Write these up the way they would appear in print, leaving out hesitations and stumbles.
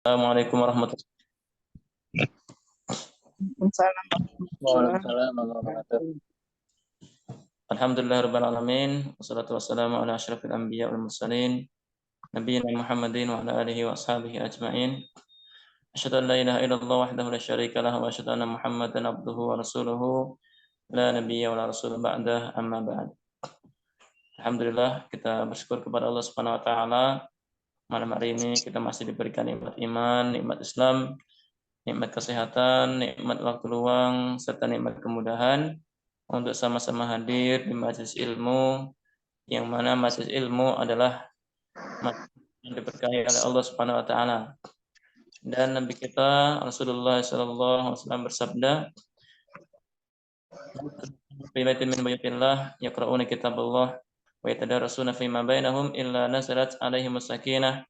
Assalamualaikum warahmatullahi Waalaikumsalam warahmatullahi wabarakatuh. wabarakatuh. Alhamdulillahirabbil alamin wassalatu wassalamu ala asyrafil anbiya wal mursalin nabiyina Muhammadin wa ala alihi wa ashabihi ajmain. Asyhadu an la ilaha illallah wahdahu la syarika lahu wa asyhadu anna Muhammadan abduhu wa rasuluhu la nabiyya wa la rasul ba'dah amma ba'd. Alhamdulillah kita bersyukur kepada Allah Subhanahu wa taala, malam hari ini kita masih diberikan nikmat iman, nikmat Islam, nikmat kesehatan, nikmat waktu luang, serta nikmat kemudahan untuk sama-sama hadir di majelis ilmu, yang mana majelis ilmu adalah majelis yang diberkahi oleh Allah Subhanahu wa taala. Dan Nabi kita Rasulullah sallallahu alaihi wasallam bersabda, "Fi baitin min buyutillah yaqra'una kitaballah wa yatadarasuna fima bainahum illa nazalat alaihimus sakinah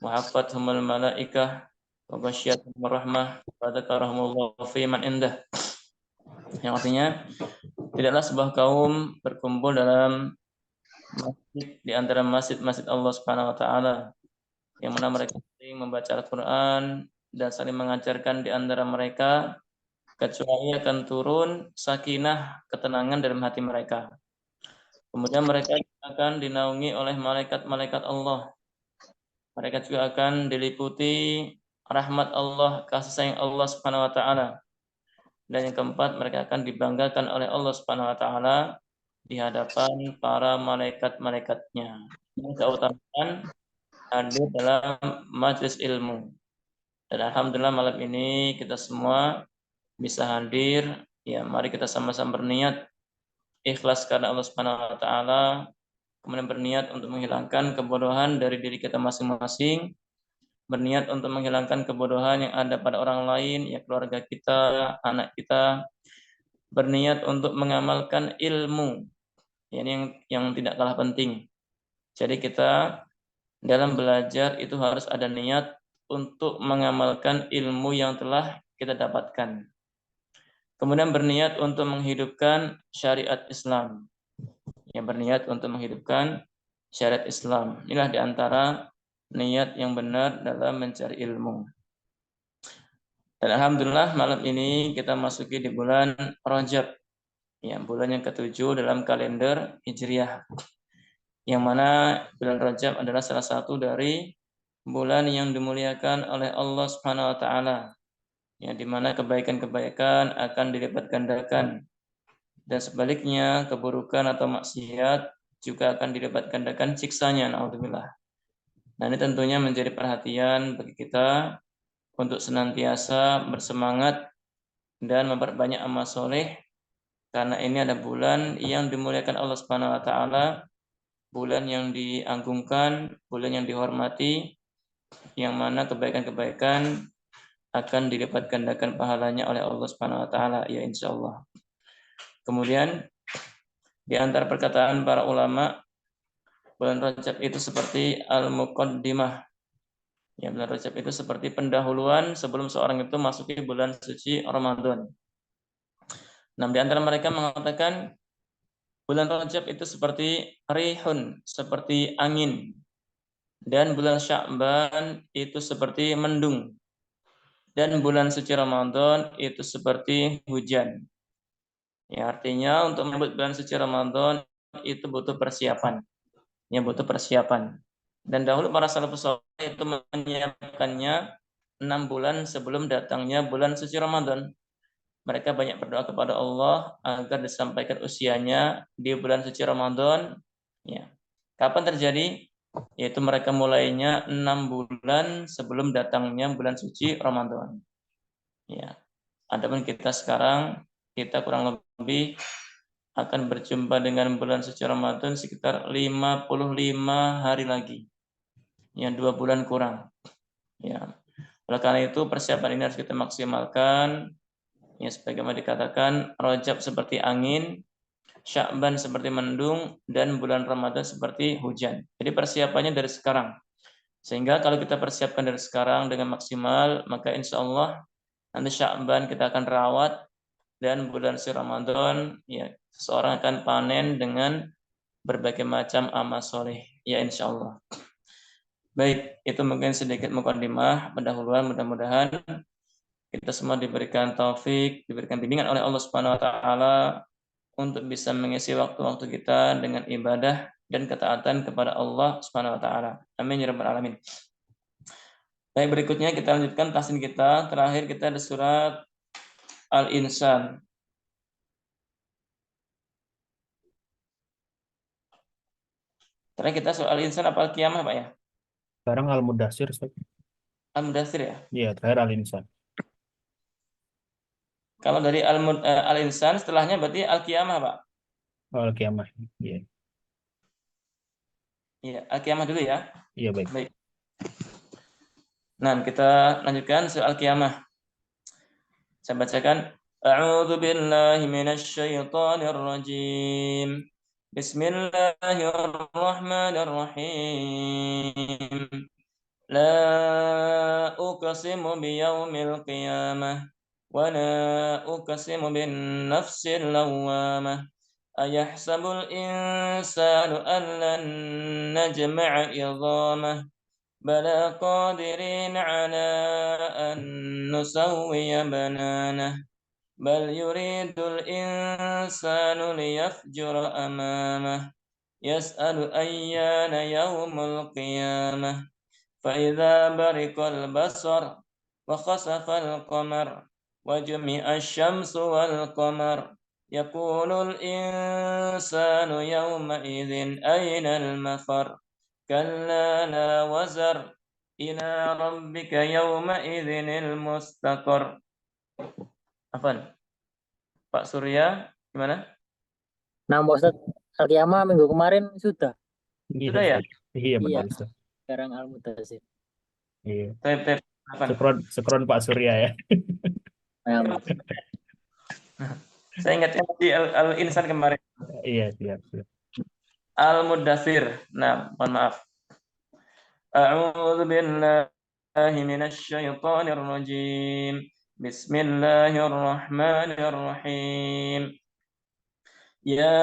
wa hafathumul malaikah wa ghasyiyatuhumur rahmah wa dzakarahumullahu fi man indah." Yang artinya, tidaklah sebuah kaum berkumpul dalam masjid di antara masjid-masjid Allah Subhanahu wa taala yang mana mereka saling membaca Al-Qur'an dan saling mengajarkan di antara mereka, kecuali akan turun sakinah, ketenangan dalam hati mereka. Kemudian mereka akan dinaungi oleh malaikat-malaikat Allah. Mereka juga akan diliputi rahmat Allah, kasih sayang Allah Subhanahu wa taala. Dan yang keempat, mereka akan dibanggakan oleh Allah Subhanahu wa taala di hadapan para malaikat-malaikatnya. Ini keutamaan hadir dalam majelis ilmu. Dan alhamdulillah malam ini kita semua bisa hadir. Ya, mari kita sama-sama berniat ikhlas karena Allah Subhanahu wa taala, kemudian berniat untuk menghilangkan kebodohan dari diri kita masing-masing, berniat untuk menghilangkan kebodohan yang ada pada orang lain, ya keluarga kita, anak kita, berniat untuk mengamalkan ilmu, ya, ini yang tidak kalah penting. Jadi kita dalam belajar itu harus ada niat untuk mengamalkan ilmu yang telah kita dapatkan. Kemudian berniat untuk menghidupkan syariat Islam. Yang berniat untuk menghidupkan syariat Islam. Inilah diantara niat yang benar dalam mencari ilmu. Dan alhamdulillah malam ini kita masuki di bulan Rajab. Ya, bulan yang ketujuh dalam kalender Hijriah. Yang mana bulan Rajab adalah salah satu dari bulan yang dimuliakan oleh Allah Subhanahu wa taala. Ya, di mana kebaikan-kebaikan akan dilipat gandakan dan sebaliknya keburukan atau maksiat juga akan dilipat gandakan siksanya, naudzubillah. Nah, ini tentunya menjadi perhatian bagi kita untuk senantiasa bersemangat dan memperbanyak amal soleh, karena ini ada bulan yang dimuliakan Allah Subhanahu wa taala, bulan yang diagungkan, bulan yang dihormati, yang mana kebaikan-kebaikan akan dilipat gandakan pahalanya oleh Allah Subhanahu wa taala, ya insyaallah. Kemudian di antara perkataan para ulama, bulan Rajab itu seperti al-muqaddimah. Ya, bulan Rajab itu seperti pendahuluan sebelum seorang itu masuki bulan suci Ramadan. Nah, di antara mereka mengatakan bulan Rajab itu seperti rihun, seperti angin. Dan bulan Sya'ban itu seperti mendung. Dan bulan suci Ramadan itu seperti hujan. Ya, artinya untuk menyambut bulan suci Ramadan itu butuh persiapan. Ya, butuh persiapan. Dan dahulu para salafus saleh itu menyiapkannya 6 bulan sebelum datangnya bulan suci Ramadan. Mereka banyak berdoa kepada Allah agar disampaikan usianya di bulan suci Ramadan. Ya. Kapan terjadi? Yaitu mereka mulainya 6 bulan sebelum datangnya bulan suci Ramadan. Ya. Adapun kita sekarang, kita kurang lebih akan berjumpa dengan bulan suci Ramadan sekitar 55 hari lagi. Yang 2 bulan kurang. Ya. Oleh karena itu persiapan ini harus kita maksimalkan. Ya, sebagaimana dikatakan, Rajab seperti angin, Sya'ban seperti mendung, dan bulan Ramadan seperti hujan. Jadi persiapannya dari sekarang. Sehingga kalau kita persiapkan dari sekarang dengan maksimal, maka insya Allah nanti Sya'ban kita akan rawat, dan bulan suci Ramadan ya seseorang akan panen dengan berbagai macam amal soleh. Ya insya Allah. Baik, itu mungkin sedikit mukadimah pendahuluan. Mudah-mudahan kita semua diberikan taufik, diberikan bimbingan oleh Allah Subhanahu wa taala untuk bisa mengisi waktu-waktu kita dengan ibadah dan ketaatan kepada Allah Subhanahu wa taala. Amin ya rabbal alamin. Baik, berikutnya kita lanjutkan tahsin kita. Terakhir kita ada surat Al-Insan. Terakhir kita surat Al-Insan apa Al-Qiyamah, Pak ya? Sekarang Al-Mudathir. Al-Mudathir ya? Iya, terakhir Al-Insan. Kalau dari Al-Insan setelahnya berarti Al-Qiyamah, Pak. Al-Qiyamah. Iya. Iya, Al-Qiyamah dulu ya. Iya, baik. Baik. Nah, kita lanjutkan soal Al-Qiyamah. Saya bacakan. A'udzu billahi minasy syaithanir rajim. Bismillahirrahmanirrahim. La uqsimu biyawmil qiyamah wa la uqsimu bin nafsil lawwamah. Ayahsabul insanu an lan najma'a idhamah. Bala qadirin ala an nusawwiya bananah. Bal yuridul insanu liyafjura amamah. Yas'alu ayyana yawmul qiyamah. فإذا برق البصر وخسف القمر وجمع الشمس والقمر يقول الإنسان يومئذ أين المفر كلا لا وزر إلى ربك يومئذ المستقر. Afan, Pak Surya gimana? Nah, Pak Ustadz, Al-Qiyamah minggu kemarin sudah. Iya, Sudah ya? Iya, benar, Iya. Ustaz. Sekarang Al-Mudathir. Iya. Afan. Sekron Pak Surya ya. Nah, Saya ingatnya di Al-Insan kemarin. Iya, siap. Al-Mudathir. Nah, mohon maaf. A'udzu billahi minasy syaithanir rajim. Bismillahirrahmanirrahim. Ya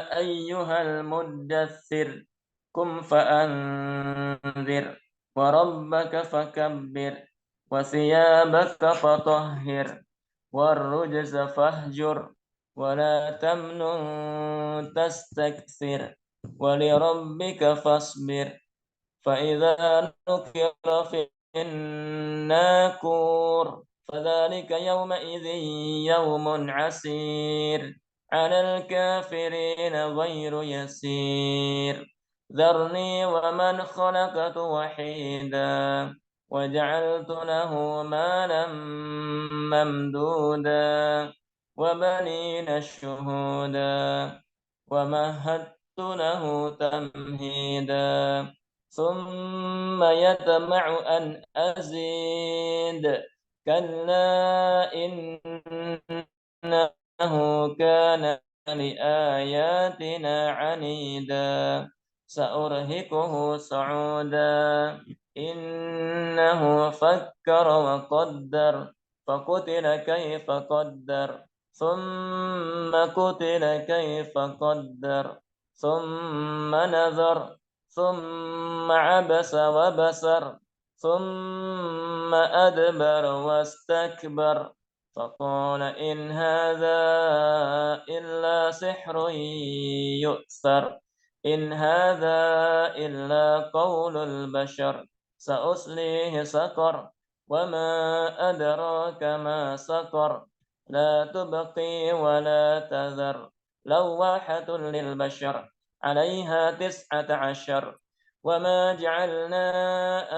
ayyuhal muddathir kum fa'anzir wa rabbaka fakabbir wa thiyabaka fatahhir warrujza fahjur wa la tamnun tastakthir wa li rabbika fasbir fa idza nukira fi الناقور فذلك يومئذ يوم عسير على الكافرين غير يسير ذرني ومن خلقت وحيدا وجعلت له مالا ممدودا وبنين شهودا ومهدت له تمهيدا ثم يطمع أن أزيد كلا إنه كان لآياتنا عنيدا سأرهقه صعودا إنه فكر وقدر فقتل كيف قدر ثم قتل كيف قدر ثم نظر ثم عبس وبسر ثم أدبر واستكبر فقال إن هذا إلا سحر يؤثر إن هذا إلا قول البشر سأصليه سقر وما أدراك ما سقر لا تبقي ولا تذر لواحة للبشر عليها 19 وما جعلنا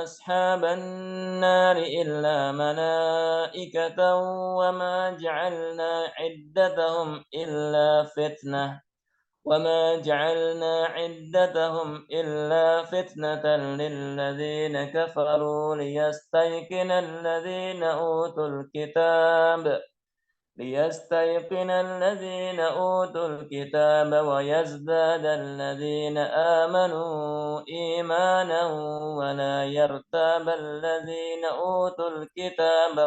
أصحاب النار إلا ملائكة وما جعلنا عدتهم إلا فتنة للذين كفروا ليستيقن الذين أوتوا الكتاب ويزداد الذين آمنوا إيمانا ولا يرتاب الذين أوتوا الكتاب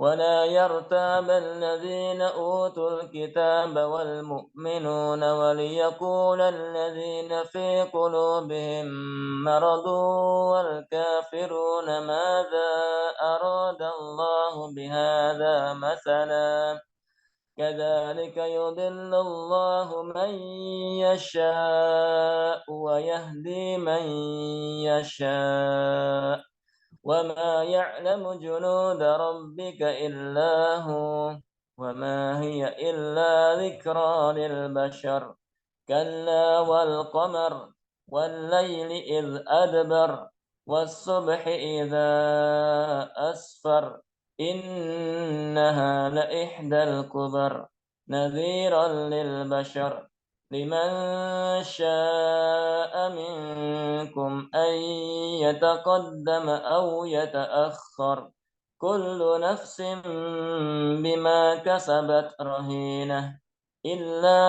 ولا يرتاب الذين أوتوا الكتاب والمؤمنون وليقول الذين في قلوبهم مرض والكافرون ماذا أراد الله بهذا مثلا كذلك يضل الله من يشاء ويهدي من يشاء وما يعلم جنود ربك إلا هو وما هي إلا ذكرى للبشر كلا والقمر والليل إذ أدبر والصبح إذا أسفر إنها لإحدى الكبر نذيرا للبشر لمن شاء منكم أن يتقدم أو يتأخر كل نفس بما كسبت رهينة إلا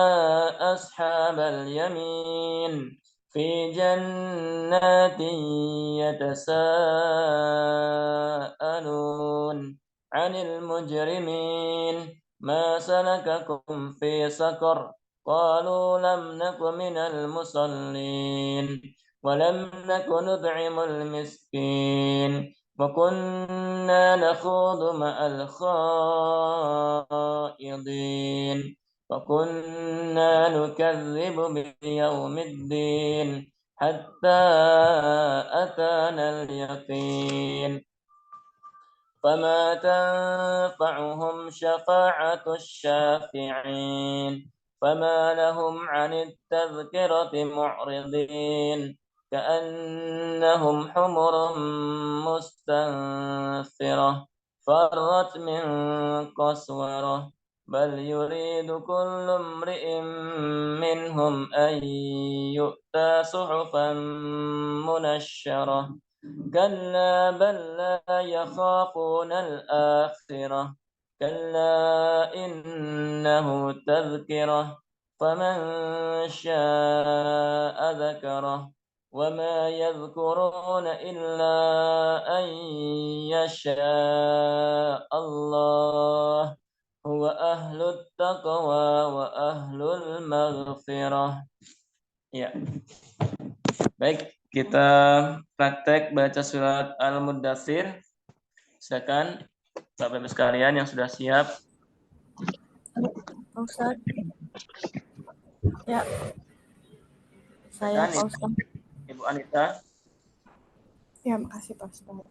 أصحاب اليمين في جنات يتساءلون عن المجرمين ما سلككم في سقر قالوا لم نك من المصلين ولم نك نطعم المسكين وكنا نخوض مع الخائضين وكنا نكذب بيوم الدين حتى أتانا اليقين فما تنفعهم شفاعة الشافعين فما لهم عن التذكرة معرضين كأنهم حمر مستنفرة فرت من قسورة بل يريد كل امرئ منهم أن يؤتى صحفا منشرة كلا بل لا يخافون الآخرة كلا إنه تذكرة فمن شاء ذكره وما يذكرون إلا أن يشاء الله هو أهل التقوى وأهل المغفرة. Ya, baik, kita praktek baca surat Al-Muddatsir. Silakan Bapak Ibu sekalian yang sudah siap. Pak Ustaz. Ya. Saya Pak Ustaz. Ibu Anita. Ya, makasih Pak Ustaz.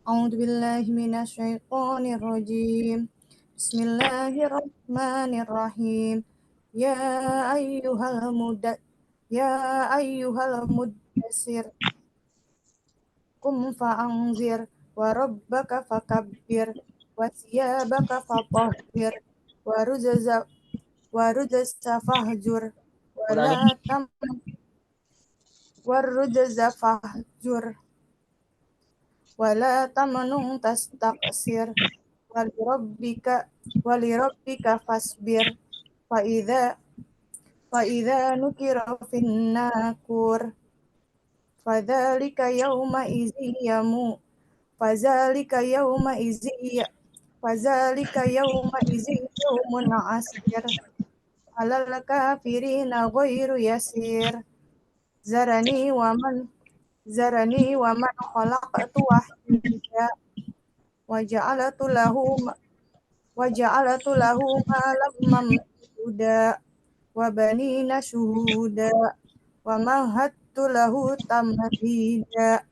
A'udzubillahi minasyaitonirrajim. Bismillahirrahmanirrahim. Ya ayyuhal muddatsir qum fa'anzir wa rabbaka fakabbir wa thiyabaka fatahhir wa rujza fahjur wa la tamnun tastaqsir walirabbika fasbir fa idza nukira fin nakur fadzalika yawma izi yawmun asir alal kafirina ghairu yasir zarani wa man khalaqtu wahida waja'altu lahu malam mamduda wa banina syuhuda wa mahattu lahu tamhida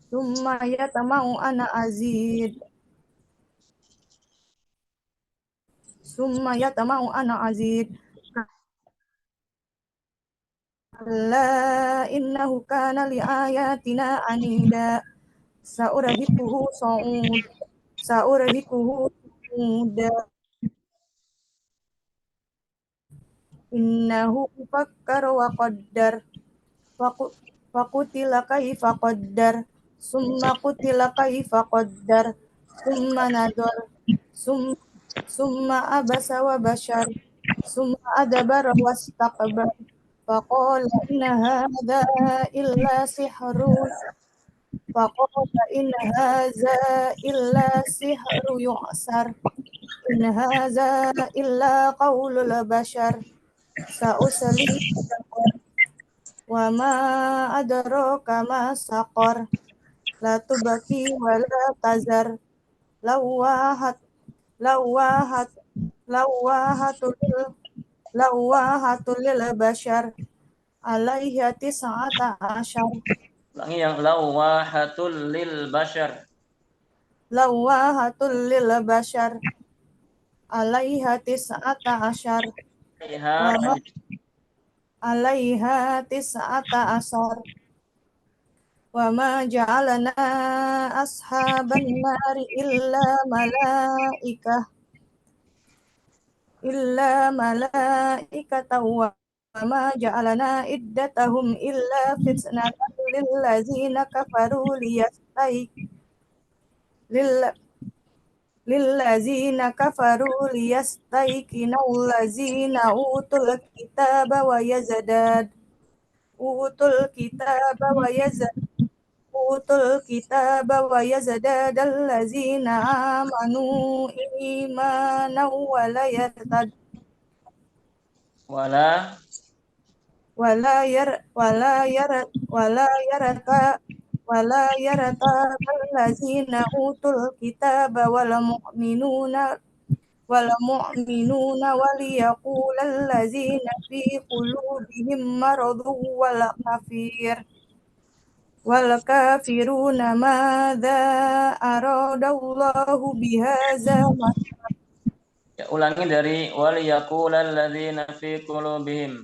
summa yatamau ana azid la innahu kana li ayatina anida saurahikuhu suuda innahu fakkara wa qaddar faqutila kaifa qaddar summa qutila kaifa qaddar summa nadar summa abasa wa bashar summa adabara wastaqbar faqala inna hadha illa sihrun فقال إن هذا إلا سحر يؤثر إن هذا إلا قول البشر سأصليه سقر وما أدراك ما سقر لا تبكي ولا تذر لواحة لواحة لواحة لواحة للبشر عليها 19 Ulangi yang lawahatul lil bashar. لواحة للبشر عليها 19 Alaiha وما عليها 19 وما جعلنا أصحاب النار إلا ملائكة وما جعلنا عدتهم إلا فتنة للذين كفروا ليستيقن الذين أوتوا الكتاب ويزداد الذين آمنوا إيمانا wala ولا يرتاب الذين أوتوا الكتاب والمؤمنون وليقول الذين في قلوبهم مرض والكافرون ماذا أراد الله بهذا ya, ulangi dari wal yaqulal ladzina fi qulubihim.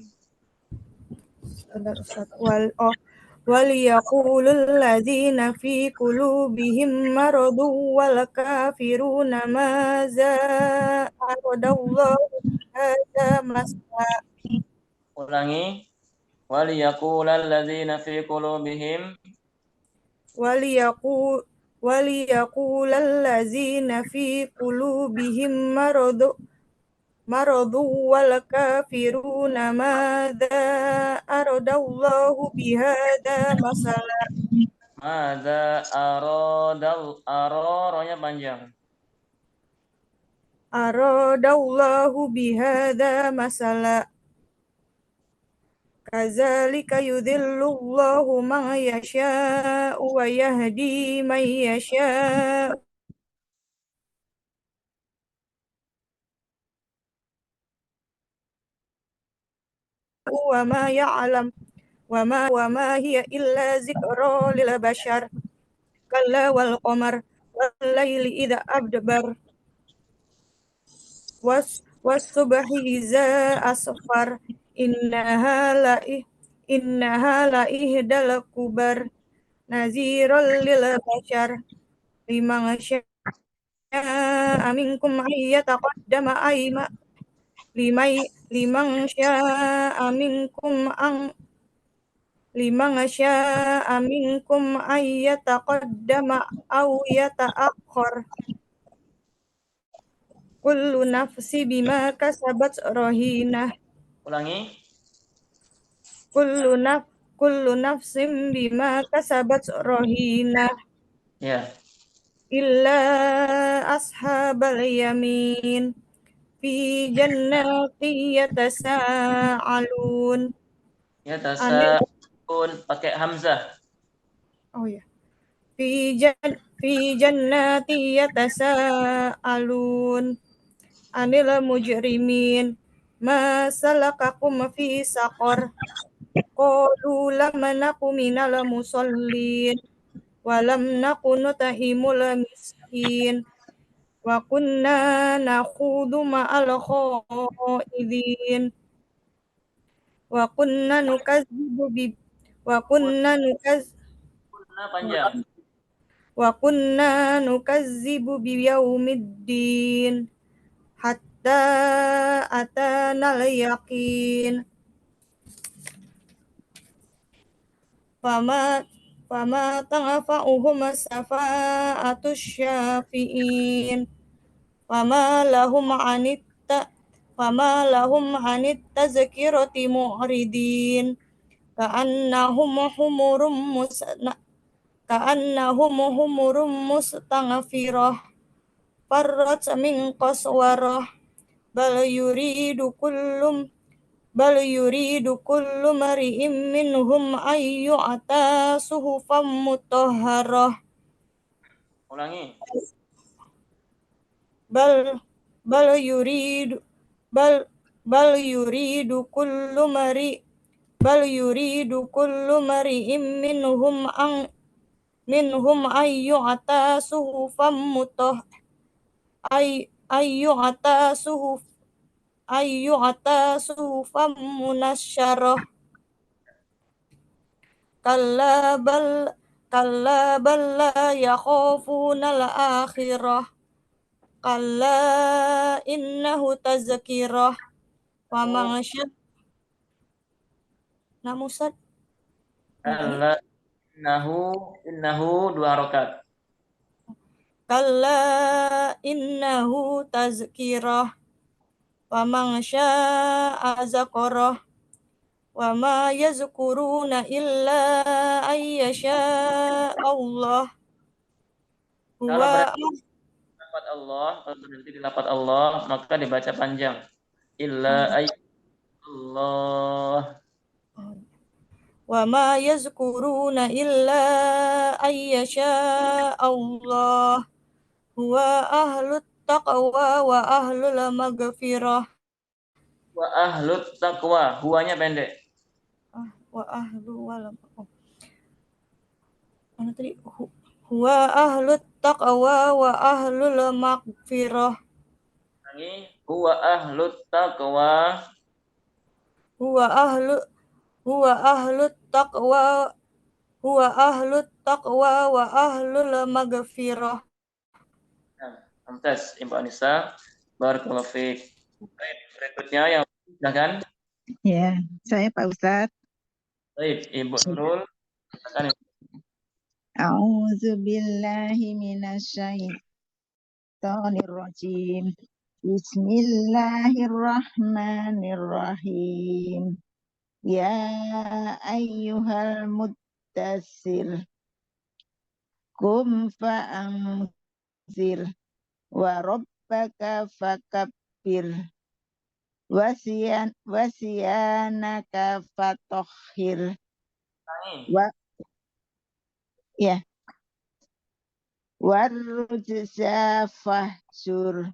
وليقول الذين في قلوبهم مرض والكافرون ماذا أراد الله بهذا مثلا Ulangi wal yaqulal ladzina fi qulubihim وليقول الذين في قلوبهم مرض والكافرون ماذا أراد الله بهذا مثلا madza aroranya panjang. أراد الله بهذا مثلا كذلك يذل الله من يشاء ويهدي من يشاء وما يعلم وما هي إلا ذكرى للبشر كلا والقمر والليل إذا أدبر والصبح إذا أسفر إنها لإحدى الكبر نذيرا للبشر لمن شاء منكم أن يتقدم لمن شاء منكم أن يتقدم أو يتأخر كل نفس بما كسبت رهينة Ulangi. كل نفس بما كسبت رهينة Ya. إلا أصحاب اليمين في جنات يتساءلون Ya tasaun pakai hamzah. Oh ya. في جنات يتساءلون عن المجرمين ما سلككم في سقر قالوا لم نك من المصلين ولم نك نطعم المسكين وكنا نخوض مع الخائضين وكنا نكذب Panjang. وكنا نكذب بيوم الدين حتى أتانا اليقين فما تنفعهم الشفاعة الشافعين فما لهم عن التذكرة معرضين كأنهم كأنهم حمر مستنفرة فرت من قسورة بل يريد كل امرئ منهم أن يؤتى صحفا مطهرة Ulangi. بل بل يريد بل بل يريد كل امرئ منهم أن يؤتى صحفا منشرة كلا بل لا يخافون الآخرة كلا إنه تذكرة ومن شاء Namusad Kalla innahu 2 rakaat. Kalla innahu tazkirah wa man syaa'a zakarah wa ma yazkuruna illa ayyasha Allah Kalau huwa lafaz Allah, kalau berhenti di lafaz Allah, maka dibaca panjang. Illa Allah. wa ma yazkuruna illa ayyasha Allah huwa ahlut taqwa wa ahlul maghfirah Wa ahlut taqwa, huwanya pendek. wa ahlu walam mana tadi huwa ahlut taqwa wa ahlul maghfirah Ulangi. Huwa ahlut taqwa. huwa ahlut taqwa wa ahlul maghfirah. Nah, Mumtaz, Ibu Anissa. Barakallahu fiik. Baik, berikutnya yang silakan. Ya, saya Pak Ustadz. Baik, Ibu Nurul. Silakan. A'udzu billahi minasyaitonir rajim. Bismillahirrahmanirrahim. Ya ayyuhal muttassir. Qum fa'anzir. Wa rabbaka fakabbir. Wasiyanaka fatahhir. Wa ya warujza fahsur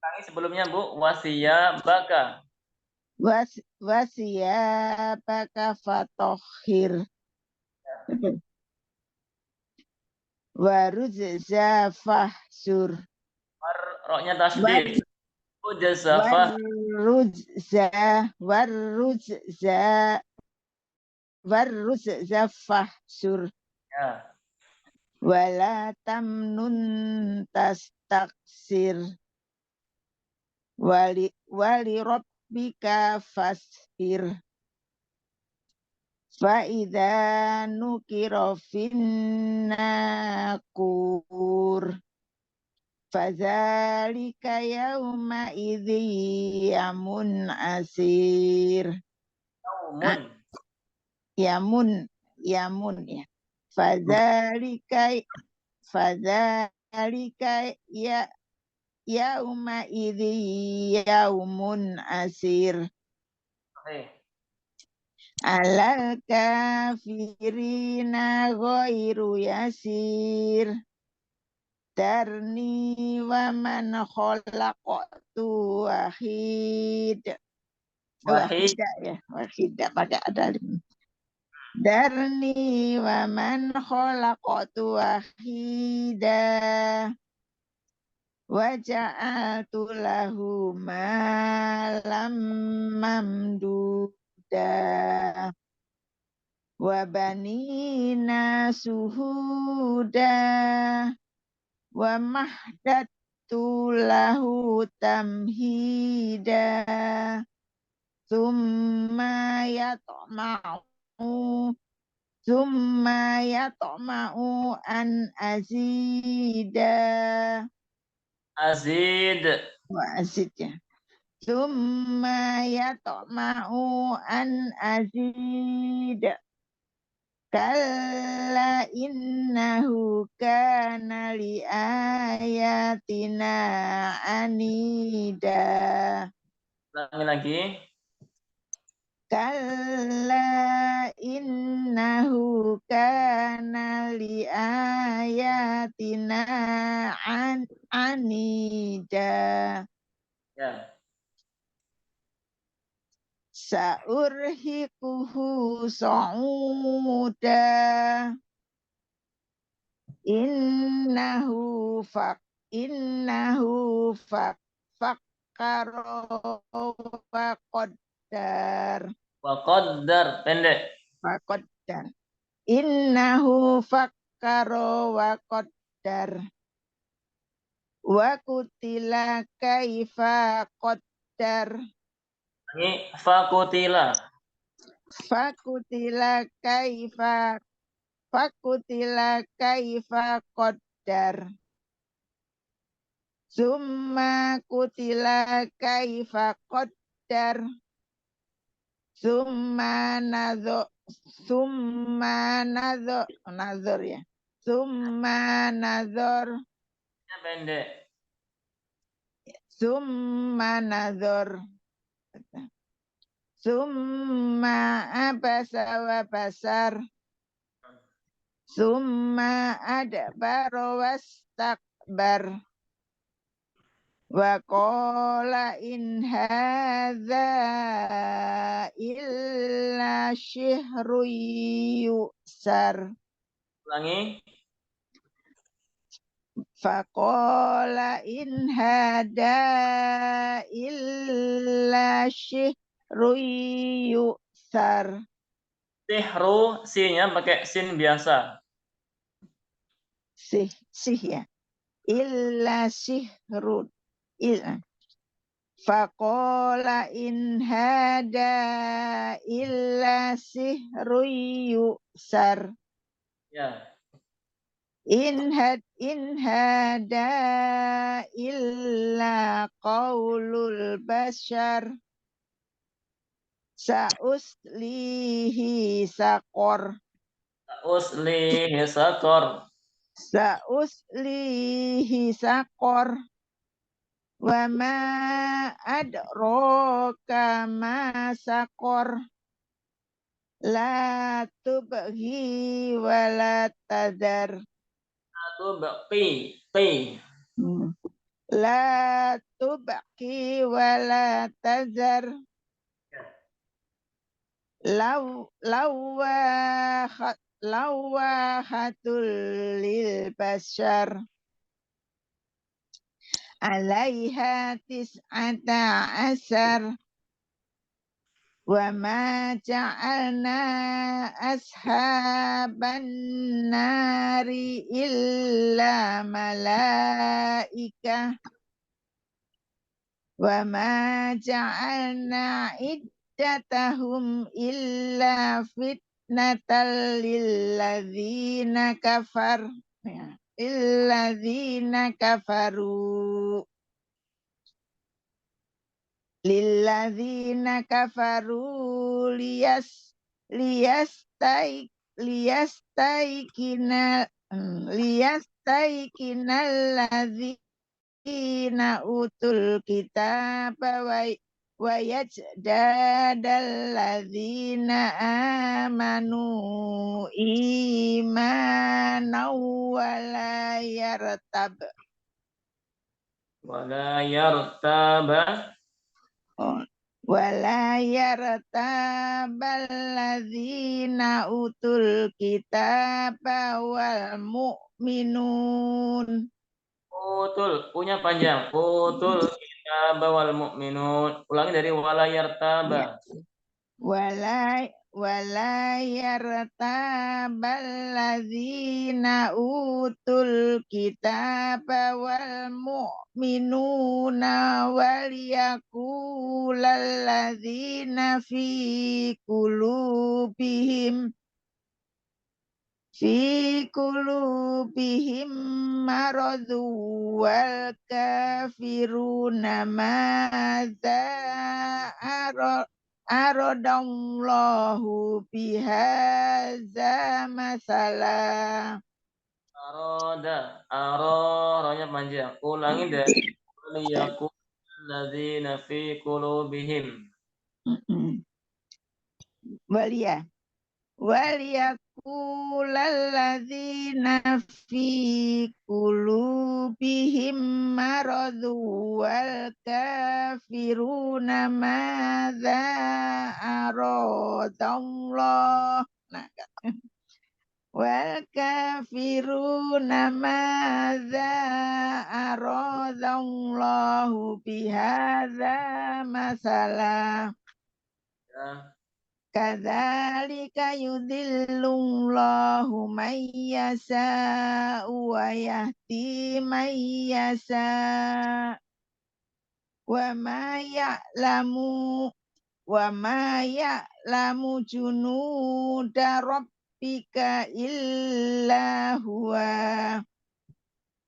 Ulangi sebelumnya, Bu. Wasiyabaka. wasiyabaka fatahhir warujza fahsur Roknya tasdid. Ujazafah. warujza fahsur Ya. wala tamnun tastaksir wali rabbika fasbir fa idza nukira finnaqur fadzalika yauma idzi yamun asir yamun ya fadzalika ya yauma idzi yaumun asir alal kafirina ghairu yasir darni wa man khalaqtu wahida pakai adalim darni wa man khalaqtu wahida wa ja'altu lahu malam mamduda wa banina suhuda wa mahdatu lahu tamhida thumma yatma'u an azida ya Thumma yatma'u an azid Kalla innahu kana li ayatina anida. Ulangi lagi. Kalla innahu kana li ayatina anida. Ya. Saurhiquhu sa'uda. Innahu fakkara wa qaddar. Wa qaddar pendek. Faqaddar. Innahu fakkara wa qaddar. Wa kutila kaifa qaddar. Ini fakutila. Fakutila kaifa qaddar. Summa kutila kaifa qaddar. Summa nazar ya. Summa nazar. Ya, pendek. Summa nazar. Summa abasa wa basar. Summa adbara wastakbar. Wa qala in hadza illa syihrun yusar. Ulangi. Faqala in hada illa syihrun yusar. Sihru, sinnya pakai sin biasa. Sih ya. Illa syihrun. Faqala in hada illa syihrun yusar. Ya. In hada illa qaulul bashar. Sa'uslihi saqor. Uslihi sakor. Sa'uslihi saqor. Wa ma adraka ma saqor. La tubghi wa la tadar. Satu baqi. Qi. La tubqi wa la tazar. Lawahatul lil bashar. Alaiha tis'ata asar. Wa ma ja'alna ashaban nari illa malaikah. Wa ma ja'alna iddatahum illa fitnatal lilladzina kafar. Illadzina kafaru. Lilladzina kafaru liyastaikinal ladzina utul kitaba wa yajdadal ladzina amanu imanan wa la yartab. Wala yartaba. Wala yartabal ladzina utul kitaba wal mu'minun. Utul, punya panjang. Utul kitab wal mu'minun. Ulangi dari wala yartaba. Wala yartabal ladzina utul kitaba wal mu'minuna wal yaqulal ladzina fi qulubihim maradu wal kafiruna madza aradallahu bihaza masalah. Rohnya panjang. Ulangi dari waliyakul ladzina fi qulubihim. Walia. Waliyakulalladzina fi qulubihim maradu wal kafiruna madza aradallah. Nah, wal kafiruna madza aradallahu bihadza masalah. Ya. Kadzalika yudhillullahu man yasha'u wa yahdi man yasha'u wa ma ya'lamu junuda rabbika illa huwa.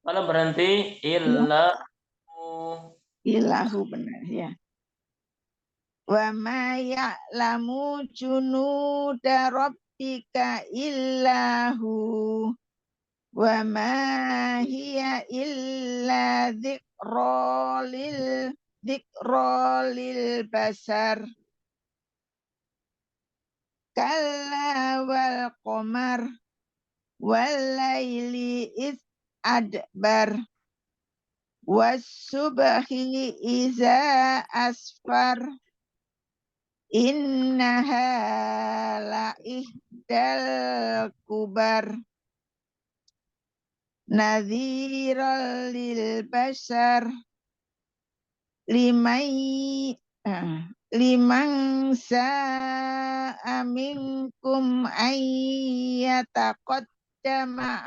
Kalau berhenti Ilahu benar ya. Wa ma ya'lamu junuda rabbika illahu wa ma hiya illa dzikra lil basar. Kalla wal qamar wal laili id adbar was subhi iza asfar. Innaha la ihdal kubar nadhiral lil bashar liman sa'a minkum ayyataqaddama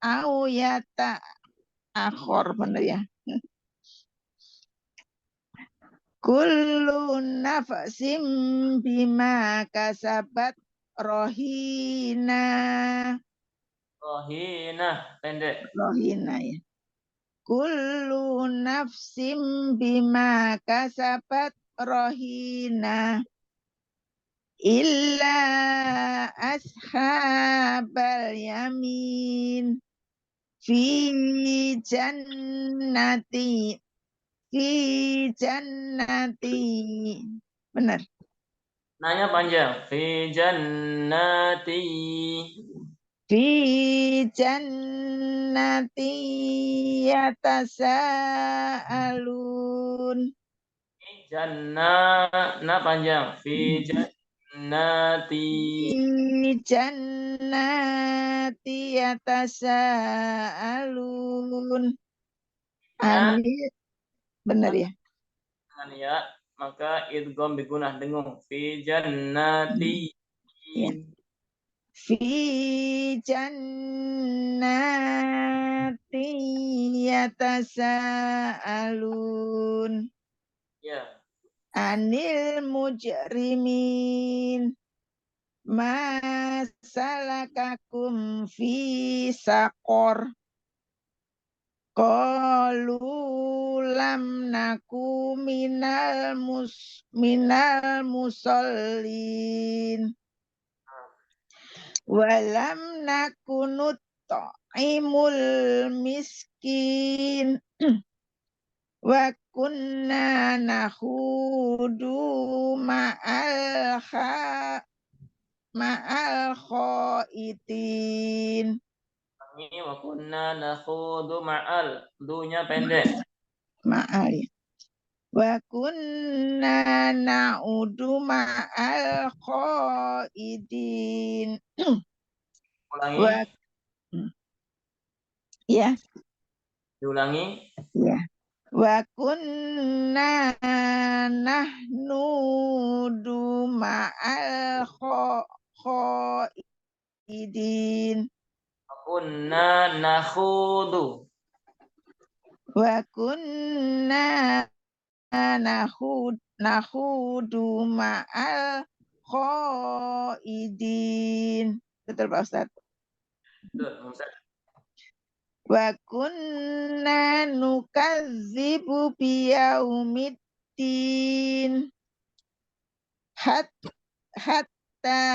au yata'akhir. Benar ya. Kullu nafsin bima kasabat rohina. pendek. Rohina ya. Kullu nafsin bima kasabat rohina. Illa ashabal yamin. Fi jannati. Benar. Nanya panjang. Fi jannati. Fi jannati yatasaalun. Jannah panjang. Fi jannati. Fi jannati yatasaalun. Benar ya. Dengan ya, maka idgham bigunah dengung. Fi jannati. Ya. Fi jannati yatasaalun. Ya. Anil mujrimin. Ma salakakum fi saqor. Qalu lam naku minal musallin walam naku nut'imul miskin wa kunna nahudu ma'al khaitin. Ini wa kunna nakhudu ma'al. Dunya pendek. Ma'al ya. Wa kunna na'udu ma'al khaidin. Ulangi. Ya. Diulangi. Ya. Wa kunna nahnudu ma'al khaidin. Kunna nakhudu. Wa kunna nahudu ma'al khaidin. Betul Pak Ustaz. Betul, Ustaz. Wa kunna nukadzibu biyaumiddin. hatta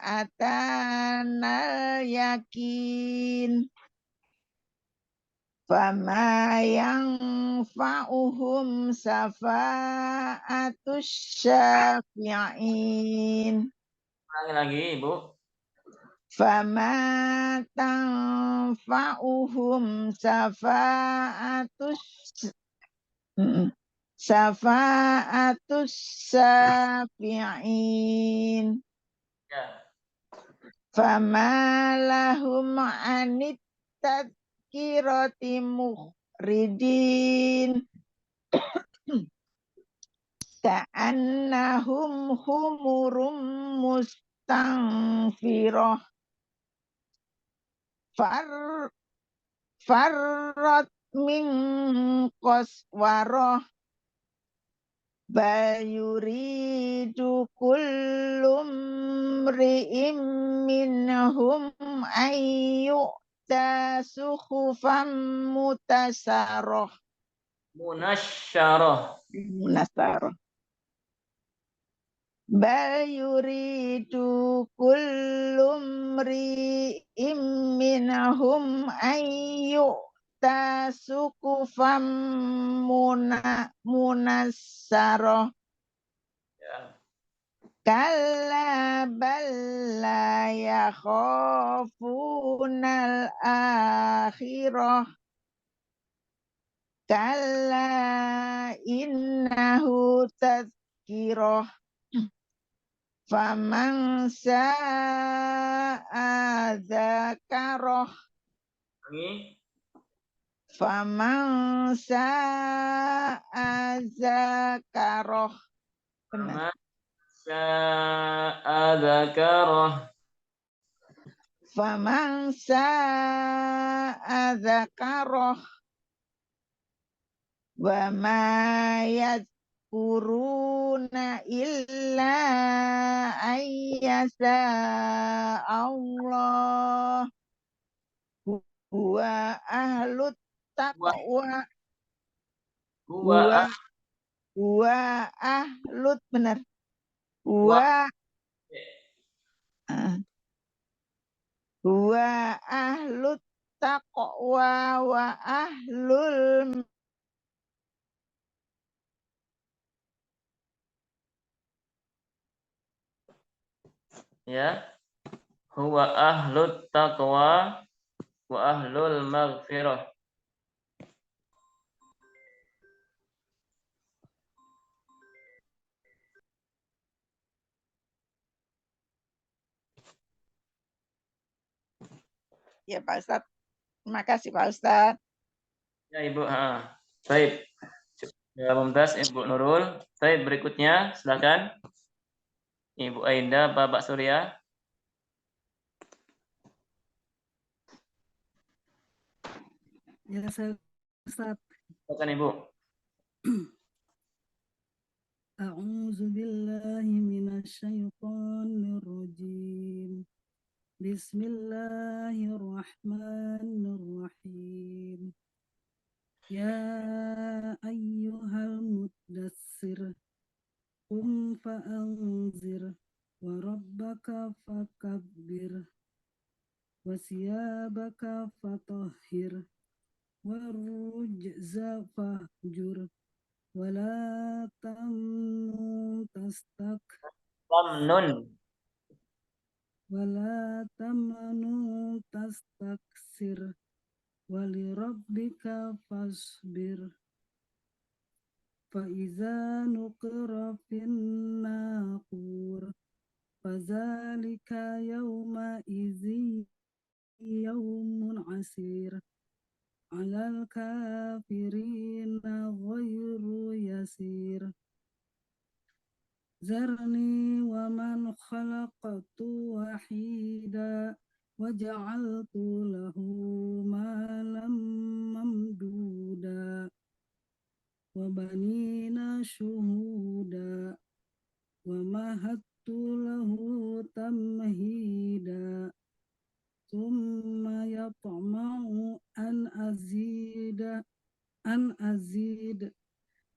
atanal yakin fama yanfa'uhum syafa'atus syafi'in. Ulangi lagi, Ibu. Fama tanfa'uhum syafa'atus syafi'in. Ya. Fama lahum anit tadkirati mukhridin ka'annahum humurum mustanfirah farrat min qaswarah bal yuridu kullum ri'im minhum ayyu'ta sukhufan mutasarrah Munasyarah. Bal yuridu kullum ri'im minhum ayyu'ta sukhufan munassarah. Ya. Kalla bal la yakhafunal akhirah. Kalla innahu tadhkirah. Faman sya'a dzakarah. Faman sya'a dzakarah. Benar. Sya'a dzakarah. Faman sya'a dzakarah. Wa ma yadhkuruna illa ayyasa Allah huwa ahlut taqwa huwa ahlut benar huwa ahlut taqwa wa ahlul Ya. Huwa ahlut taqwa wa ahlul maghfirah. Ya Pak Ustadz. Terima kasih Pak Ustadz. Ya Ibu. Baik. Ya Mumtaz, Ibu Nurul. Baik, berikutnya silakan Ibu Ainda, Bapak Surya. Ya, saya Ustaz. Silakan Ibu. A'udzu billahi minasyaitonir rajim. Bismillahirrahmanirrahim. Ya ayyuhal muddatsir qum fa'anzir wa rabbaka fakabbir wa siyabaka fatahhir warujza fahjur wala tamnun tastaksir walirabbika fasbir faiza nuqra fin naqur fazalika yawma izi yawmun asir alal kafirina ghairu yasir zarni wa man khalaqtu wahida wa ja'altu lahu malam mamduda wa banina syuhuda wa mahattu lahu tamhida thumma yatma'u an azid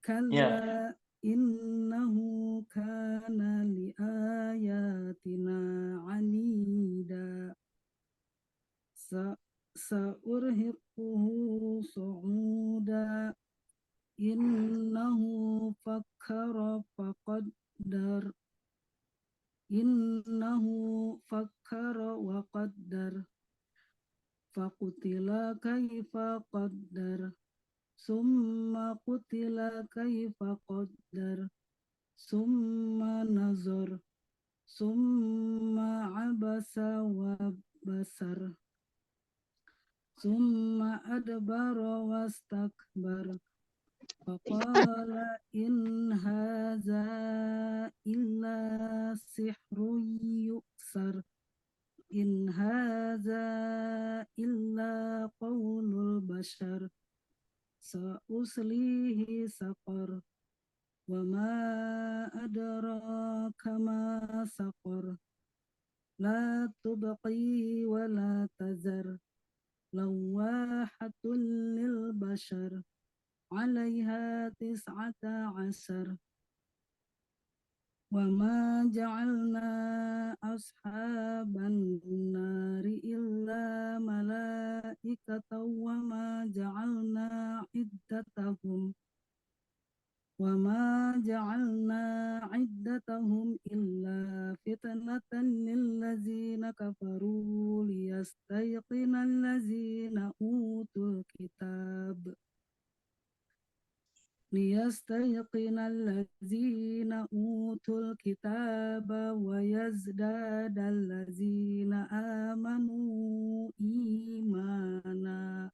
kalla innahu kana li ayatina anida saurhiquhu su'uda innahu fakkara wa qaddar faqutila kaifa qaddar summa qutila kaifa qaddar summa nazar summa abasa wa basar summa adbara wastakbar faqala in haza illa sihrun yuksar in haza illa qawlul bashar sa'uslihi saqar wa ma adraka ma saqar la tubqi wa la tazar lawahatul lil bashar 'alaiha 19 wa ma ja'alna ashaban nari illa malaikatan wa ma ja'alna iddatahum illa fitnatan lillazina kafaru liyastayqinal ladzina utul kitab wa yazdadal ladzina amanu imana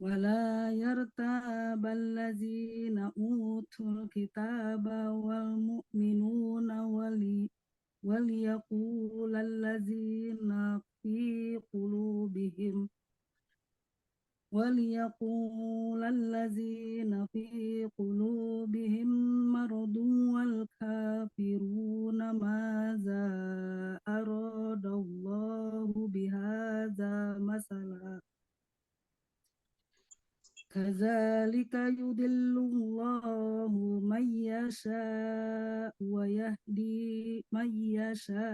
wala yartabal ladzina utul kitaba wal mu'minuna waliyaqulal ladzina fi qulubihim maradun wal kafiruna madza aradallahu bihadza masala kadzalika yudillullahu man yasha wa yahdi man yasha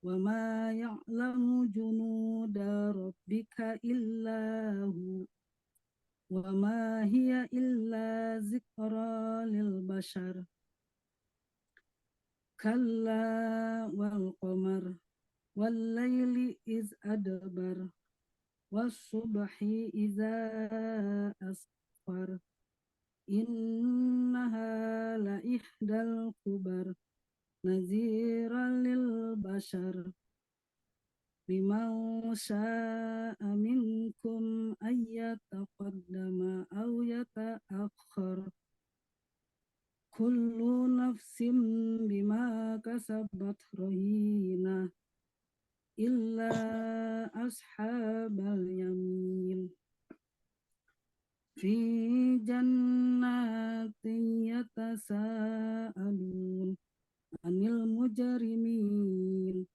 wa ma ya'lamu junuda rabbika illa hu wa ma hiya illa zikra lil bashar kalla wal qamar wal layli iz adbar was-subhi iza asfar innaha la ihdal kubar naziran lil bashar liman sya'a minkum ayyataqaddama aw yata'akhkhar kullu nafsin bima kasabat rahina illa ashabal yamin fi jannatin yatasaalun anil mujrimin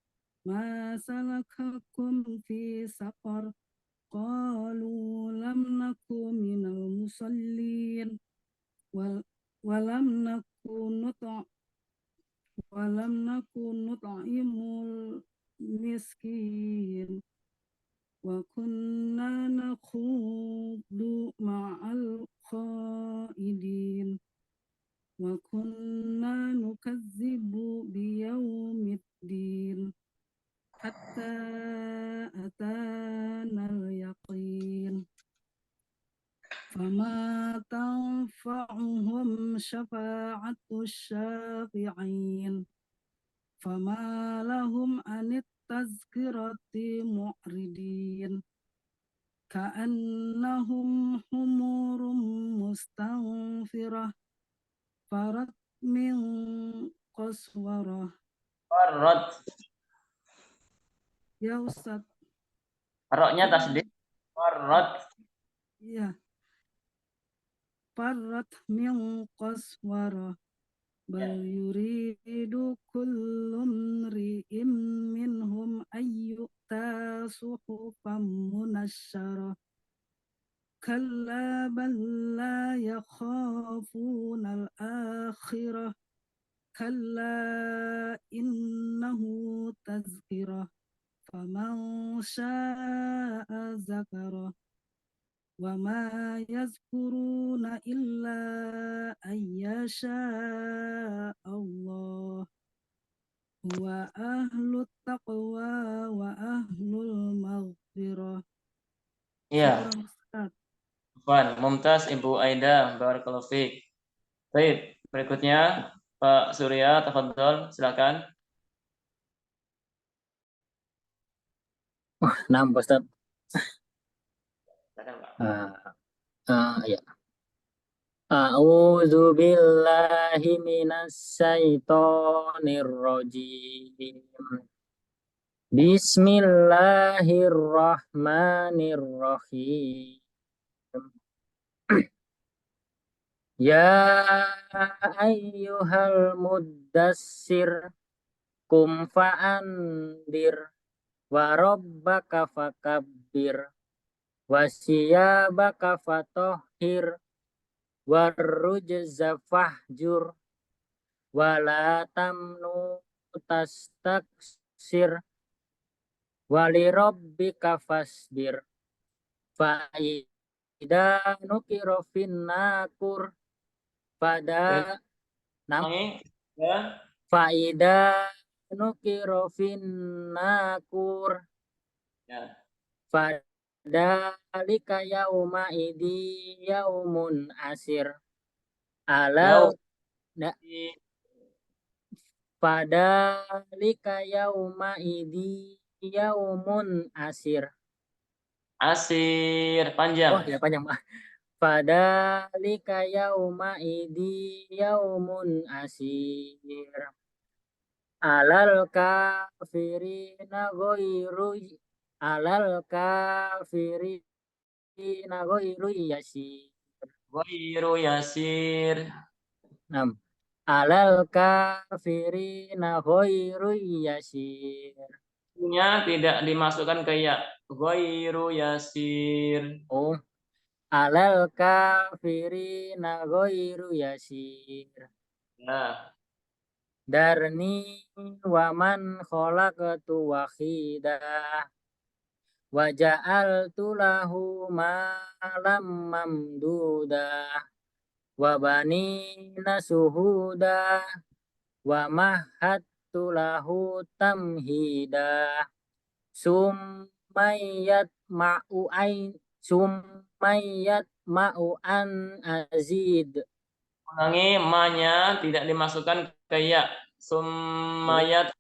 ma salakakum fi saqar qalu lam naku minal musallin walam naku nut'imul miskin wa kunna nakhudu ma'al qaidin wa kunna nukazzibu biyaumiddin hatta atanal yaqin fama tanfa'uhum syafa'atu syafi'in fama lahum anit tazkirati mu'ridin ka'annahum humurum mustanfirah farat min qaswarah. Farad. Ya Ustaz. Roknya tasdid. Farad. Ya. Farat min qaswarah. Bal yuridu kullum ri'im minhum ayyuta suhufam munasyarah. كلا بل لا يخافون الآخرة كلا إنه تذكرة فمن شاء ذكره وما يذكرون إلا أن يشاء الله هو أهل التقوى وأهل المغفرة. Ya, Syukuran Ustaz. Afwan. Mumtaz Ibu Aida, barakallahu fiik. Baik, berikutnya Pak Surya, tafadhol, silakan. Nah, Pak Ustaz. Silakan, Pak. Ya. A'udzu billahi minasyaitonir rajim. Bismillahirrahmanirrahim. Ya ayyuhal muddassir kum fa'andir wa rabbaka fakabbir wa siyabaka fatahhir warrujza fahjur wala tamnu tastaksir walirabbika fasbir faida nukiro finnakur pada Ulangi. Ya. faida nukiro finnakur Ya. fadalika yauma idi yaumun asir alal fadalika yauma idi yaumun asir. Asir, panjang. Oh ya panjang Pak. Fadalika yauma idi yaumun asir. Alal kafirina ghairu yasir. Ghairu yasir. Nam. Alal kafirina ghairu yasir. Nya tidak dimasukkan ke ya. Ghairu yasir. Oh. Alal kafirina ghairu yasir. Nah, Darni waman khalaqtu wahidah wa ja'altu lahu malam mamdudah wa banina suhuda wa mahattu lahu tamhida summayat ma'u an azid. ulangi, ma-nya tidak dimasukkan ke ya. Summayat.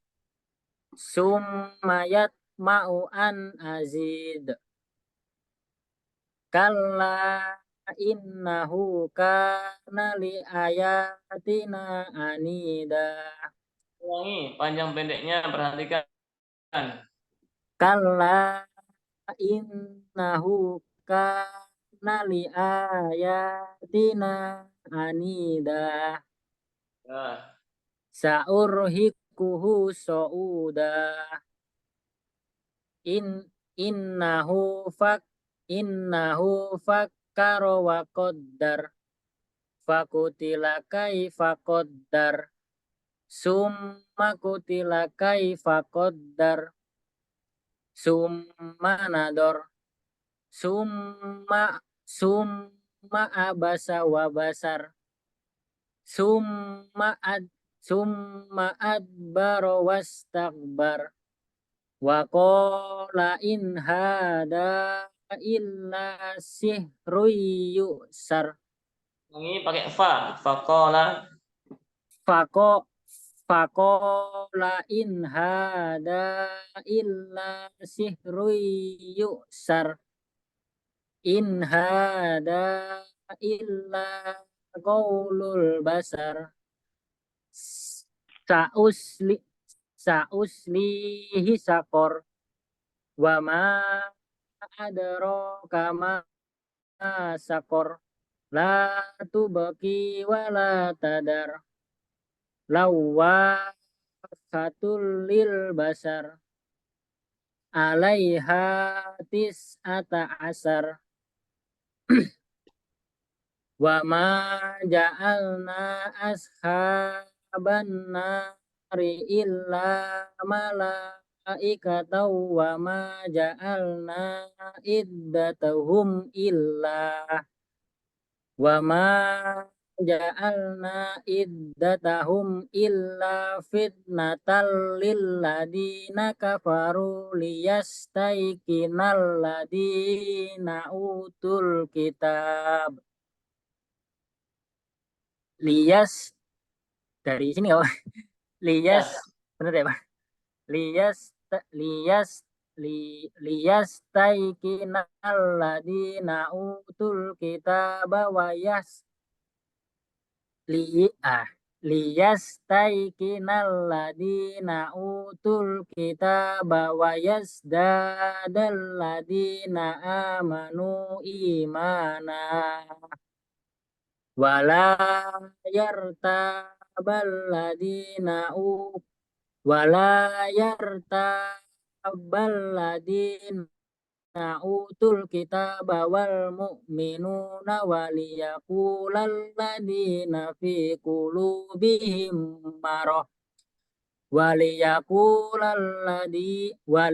Summayat ma'u an azid. Kalla innahu kana li ayatina anida. Ulangi, panjang pendeknya perhatikan. Kalla innahu kana li ayatina anida. Nah, Sa'urhikuhu so'uda. Innahu fakkara wa qaddar. Fakutila kaifa qaddar. Summa kutila kaifa qaddar. Summa nador. Summa abasa wa basar. Summa adbara wastakbar. Wa qala in hada illa sihrun yusar. ulangi pakai fa. Faqala. Faqala in hada illa sihrun yusar. In hada illa qaulul basar. Sa'uslihi sakor. Wa ma adraka ma sakor. La tubqi wa la tadar. Lawahatul lil basar. Alaiha tis'ata asar. Wa ma ja'alna ashaban nari illa malaikatan wa ma ja'alna iddatahum illa wa ma ja'alna iddatahum illa fitnatal lil ladina kafaru liyastaiqinal ladina utul kitab. Liyas dari sini ya, liyas benar ya Pak? Liyas taikinal ladina utul kitaba wa liyas taikinal ladina utul kitaba wa yazdadal ladina amanu imana wala yartabal ladina utul kitaba wal mu'minuna waliyaqulal ladina fi qulubihim marah waliyaqulal ladina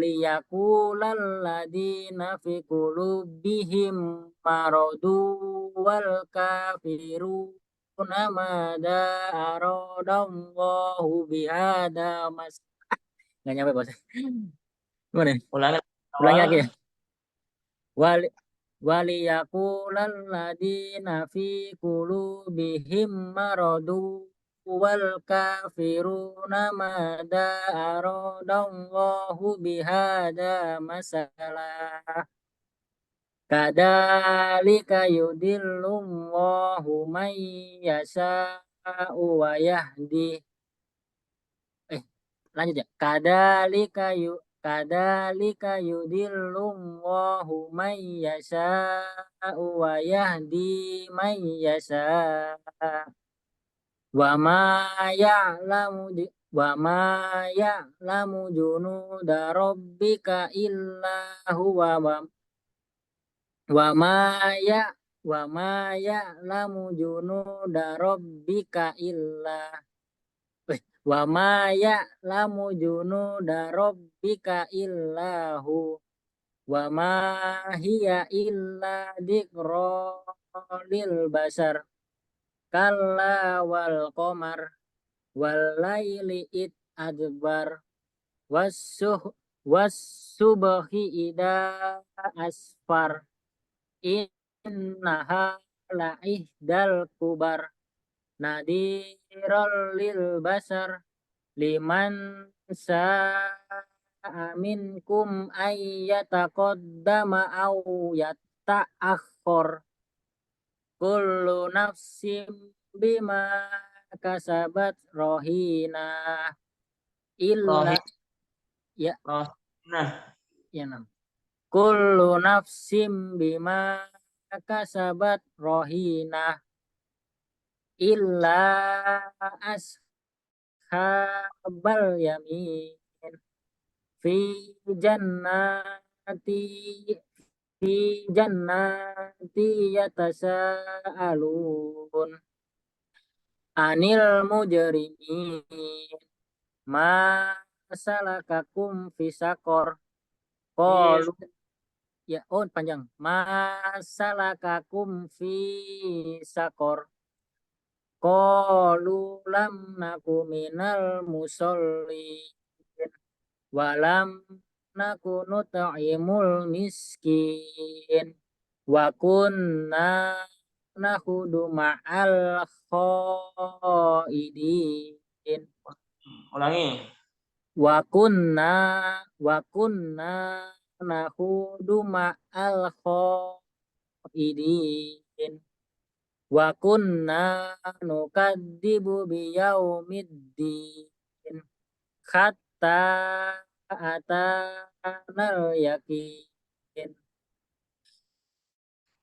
fi qulubihim maradu wal kafiruna mada aradallahu bihada mas. Nggak nyampe bos. Gimana? Ulangi lagi ya. Waliyaqulal ladina fi qulubihim maradu wal kafiruna mada aradallahu bihada masalah. Kadzalika yudillullahu man yasha'u wa yahdi. Lanjut ya. Kadzalika yudillullahu man yasha'u wa yahdi man yasha'. Wa ma ya'lamu junuda rabbika illa huwa wa ma ya'lamu junuda rabbika illa wa ma ya'lamu junuda rabbika illahu wa ma hiya illa dzikra lil basar kalla wal qamar wal laili id adbar was-subhi ida asfar innaha la'ihdal kubar nadiral lil basar liman sa'a minkum ayyataqaddama aw yata'akhkhar kullu nafsin bima kasabat rohina illa ya nam kullu nafsin bima kasabat rohina illa ashabal yamin fi jannati yatasaalun anil mujrimin ma salakakum fi saqar qalu ya panjang ma salakakum fi saqar qalu lam naku minal musallin walam naku nut'imul miskin wa kunna nakhudu ma'al khaidin. Ulangi. Wa kunna nakhudu ma'al khaidin. Wa kunna nukadzibu biyaumiddin hatta atanal yakin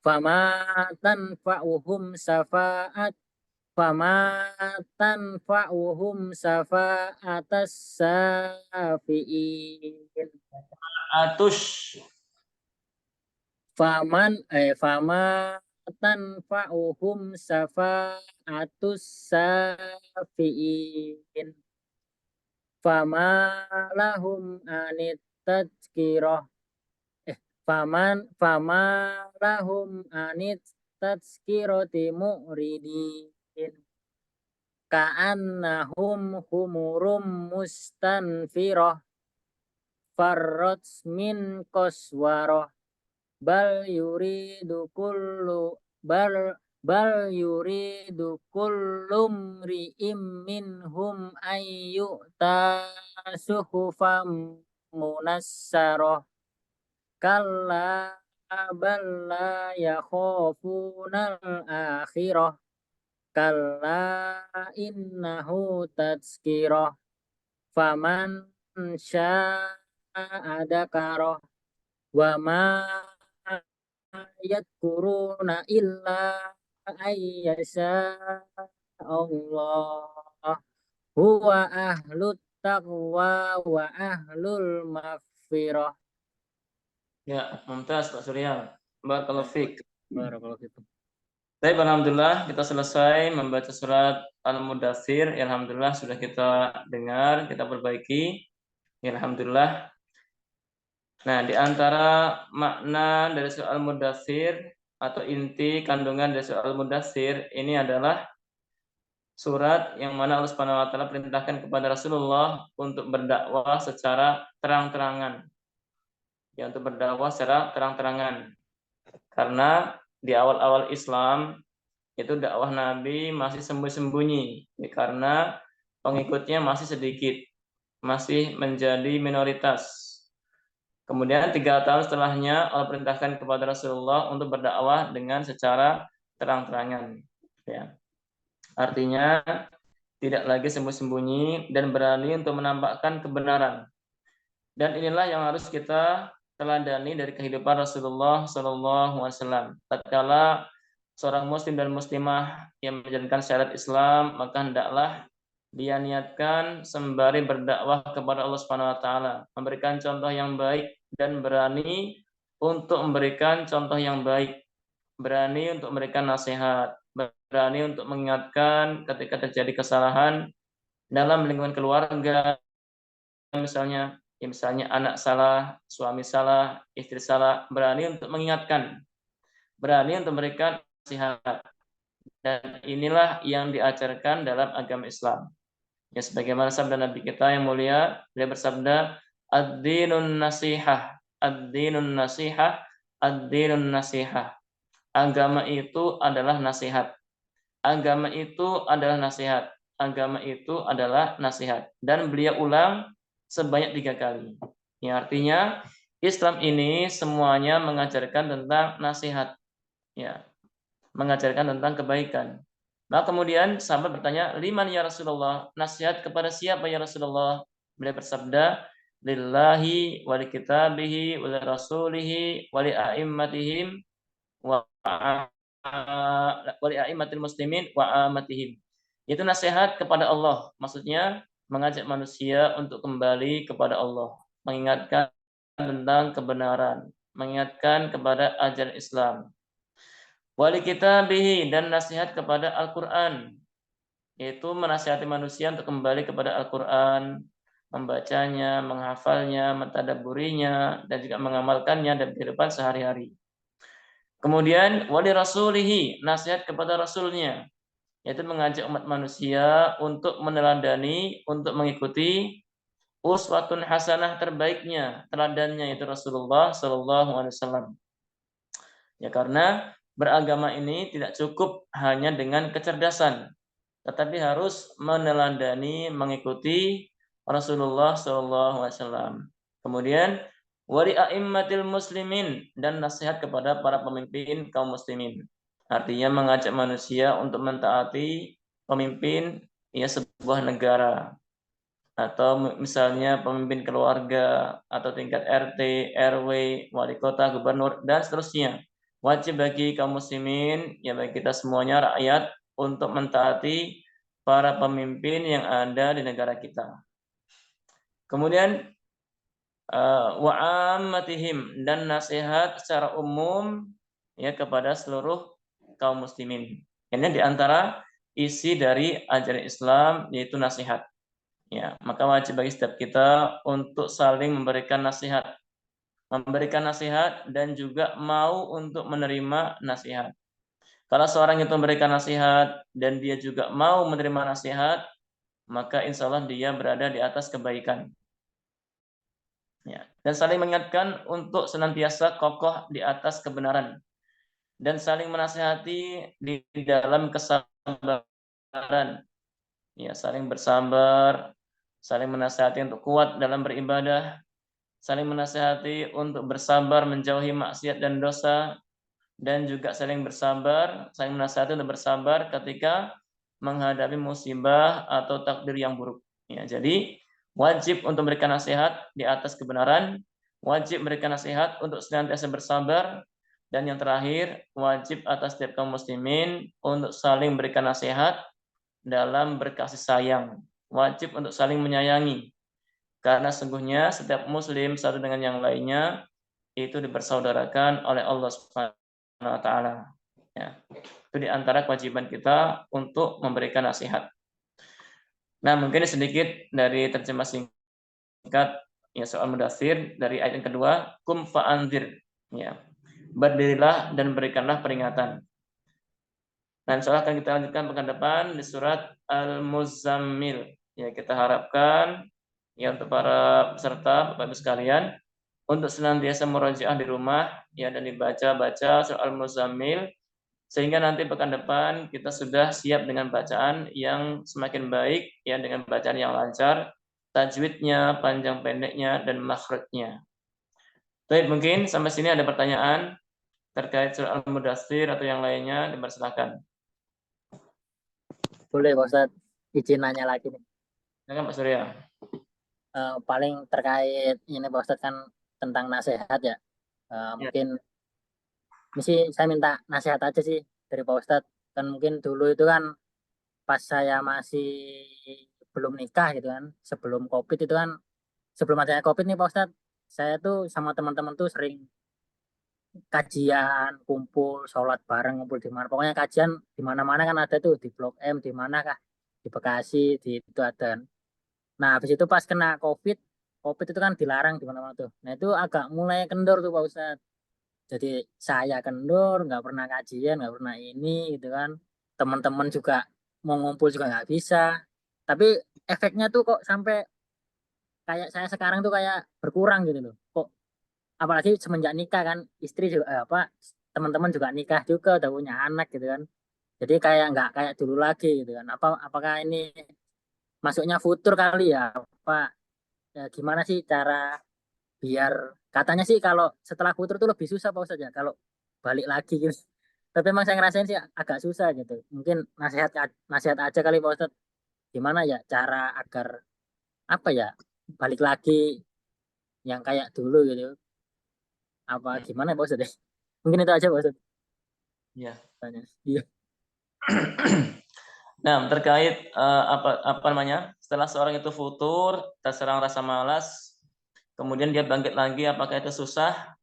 fama tanfa'uhum safa'atas safi'in fama tanfa'uhum syafa'atus syafi'in. Fama lahum anit tadzkirah. Fama lahum anit tadzkirati mu'ridin. Ka'annahum humurum mustanfirah. Farrat min qaswarah. Bal yuridu kullu mri'im minhum ayyuta suhufam munassarah. Kalla bal la yakhafunal akhirah. Kalla innahu tadzkirah. Faman sya'a dzakara. Wa ma yadkuruna illa ayyasha Allah. Huwa ahlut taqwa wa ahlul maghfirah. Ya, mumtaz Pak Surya. Barakallahu fiik. Barakallahu fikum. Baik, alhamdulillah kita selesai membaca surat Al-Mudaththir. Alhamdulillah sudah kita dengar, kita perbaiki. Alhamdulillah. Nah, di antara makna dari surat Al-Mudaththir atau inti kandungan dari surat Al-Mudaththir ini adalah surat yang mana Allah Subhanahu wa taala perintahkan kepada Rasulullah untuk berdakwah secara terang-terangan. Ya, untuk berdakwah secara terang-terangan. Karena di awal-awal Islam itu dakwah Nabi masih sembunyi-sembunyi karena pengikutnya masih sedikit, masih menjadi minoritas. Kemudian 3 tahun setelahnya Allah perintahkan kepada Rasulullah untuk berdakwah dengan secara terang-terangan. Ya. Artinya tidak lagi sembunyi-sembunyi dan berani untuk menampakkan kebenaran. Dan inilah yang harus kita teladani dari kehidupan Rasulullah SAW. Tatkala seorang muslim dan muslimah yang menjalankan syariat Islam, maka hendaklah dia niatkan sembari berdakwah kepada Allah Subhanahu wa taala, memberikan contoh yang baik dan berani untuk memberikan contoh yang baik, berani untuk memberikan nasihat, berani untuk mengingatkan ketika terjadi kesalahan dalam lingkungan keluarga, misalnya anak salah, suami salah, istri salah, berani untuk mengingatkan, berani untuk memberikan nasihat. Dan inilah yang diajarkan dalam agama Islam. Ya, sebagaimana sabda Nabi kita yang mulia, beliau bersabda, ad-dinun nasihah, ad-dinun nasihah, ad-dinun nasihah. Agama itu adalah nasihat. Agama itu adalah nasihat. Agama itu adalah nasihat. Dan beliau ulang sebanyak 3 kali. Ya, artinya Islam ini semuanya mengajarkan tentang nasihat. Ya, mengajarkan tentang kebaikan. Nah, kemudian sahabat bertanya, liman ya Rasulullah? Nasihat kepada siapa ya Rasulullah? Beliau bersabda, lillahi wa li kitabihi wa li rasulihi wa li a'immatihim wa li a'immatil muslimin wa amatihim. Itu nasihat kepada Allah. Maksudnya mengajak manusia untuk kembali kepada Allah, mengingatkan tentang kebenaran, mengingatkan kepada ajaran Islam. Wali kitabihi, dan nasihat kepada Al-Quran, yaitu menasihati manusia untuk kembali kepada Al-Quran, membacanya, menghafalnya, mentadabburinya, dan juga mengamalkannya dalam kehidupan sehari-hari. Kemudian wali rasulihi, nasihat kepada Rasulnya, yaitu mengajak umat manusia untuk meneladani, untuk mengikuti uswatun hasanah terbaiknya, teladannya yaitu Rasulullah SAW. Ya, karena beragama ini tidak cukup hanya dengan kecerdasan, tetapi harus meneladani, mengikuti Rasulullah SAW. Kemudian wali a'immatil muslimin, dan nasihat kepada para pemimpin kaum muslimin. Artinya mengajak manusia untuk mentaati pemimpin ya sebuah negara, atau misalnya pemimpin keluarga, atau tingkat RT, RW, wali kota, gubernur, dan seterusnya. Wajib bagi kaum muslimin, ya bagi kita semuanya rakyat, untuk mentaati para pemimpin yang ada di negara kita. Kemudian wa ammatihim, dan nasihat secara umum ya kepada seluruh kaum muslimin. Ini di antara isi dari ajaran Islam, yaitu nasihat. Ya, maka wajib bagi setiap kita untuk saling memberikan nasihat dan juga mau untuk menerima nasihat. Kalau seorang itu memberikan nasihat dan dia juga mau menerima nasihat, maka insya Allah dia berada di atas kebaikan. Ya. Dan saling mengingatkan untuk senantiasa kokoh di atas kebenaran dan saling menasihati di dalam kesabaran. Ya, saling bersabar, saling menasihati untuk kuat dalam beribadah, saling menasihati untuk bersabar menjauhi maksiat dan dosa, dan juga saling menasihati untuk bersabar ketika menghadapi musibah atau takdir yang buruk. Ya, jadi wajib untuk memberikan nasihat di atas kebenaran, wajib memberikan nasihat untuk senantiasa bersabar, dan yang terakhir wajib atas setiap kaum muslimin untuk saling memberikan nasihat dalam berkasih sayang, wajib untuk saling menyayangi, karena sungguhnya setiap muslim satu dengan yang lainnya itu dipersaudarakan oleh Allah Subhanahu wa taala. Ya. Itu di antara kewajiban kita untuk memberikan nasihat. Nah, mungkin sedikit dari terjemah singkat ya soal Mudaththir dari ayat yang kedua, kum fa'anzir. Ya. Berdirilah dan berikanlah peringatan. Dan insyaallah akan kita lanjutkan pekan depan di surat Al-Muzammil. Ya, kita harapkan ya untuk para peserta Bapak Ibu sekalian untuk senantiasa murojaah di rumah ya dan dibaca-baca surat Al-Muzammil sehingga nanti pekan depan kita sudah siap dengan bacaan yang semakin baik ya, dengan bacaan yang lancar, tajwidnya, panjang pendeknya dan makhrajnya. Baik, mungkin sampai sini ada pertanyaan terkait surat Al-Mudaththir atau yang lainnya, dipersilakan. Boleh Pak Ustadz, izin nanya lagi nih. Silakan Pak Surya. Paling terkait ini Pak Ustadz kan tentang nasihat ya. Mungkin mesti saya minta nasihat aja sih dari Pak Ustadz. Kan mungkin dulu itu kan pas saya masih belum nikah gitu kan, sebelum COVID itu kan, sebelum adanya COVID nih Pak Ustadz, saya tuh sama teman-teman tuh sering kajian, kumpul, sholat bareng, ngumpul di mana. Pokoknya kajian di mana-mana kan ada tuh, di Blok M, di mana kah? Di Bekasi, di itu ada. Nah, habis itu pas kena COVID itu kan dilarang di mana-mana tuh. Nah, itu agak mulai kendor tuh Pak Ustadz. Jadi saya kendor, nggak pernah kajian, nggak pernah ini gitu kan. Teman-teman juga mau ngumpul juga nggak bisa. Tapi efeknya tuh kok sampai kayak saya sekarang tuh kayak berkurang gitu loh. Kok apalagi semenjak nikah kan, istri juga teman-teman juga nikah juga, udah punya anak gitu kan. Jadi kayak nggak kayak dulu lagi gitu kan. Apakah ini masuknya futur kali ya? Ya, gimana sih cara biar, katanya sih kalau setelah futur tuh lebih susah Pak Ustadz ya kalau balik lagi gitu. Tapi emang saya ngerasain sih agak susah gitu. Mungkin nasihat aja kali Pak Ustadz. Gimana ya cara agar apa ya balik lagi yang kayak dulu gitu. Apa gimana Pak Ustadz? Mungkin itu aja Pak Ustadz. Ya. Iya. Nah, terkait apa namanya? Setelah seorang itu futur, terserang rasa malas, kemudian dia bangkit lagi, apakah itu susah?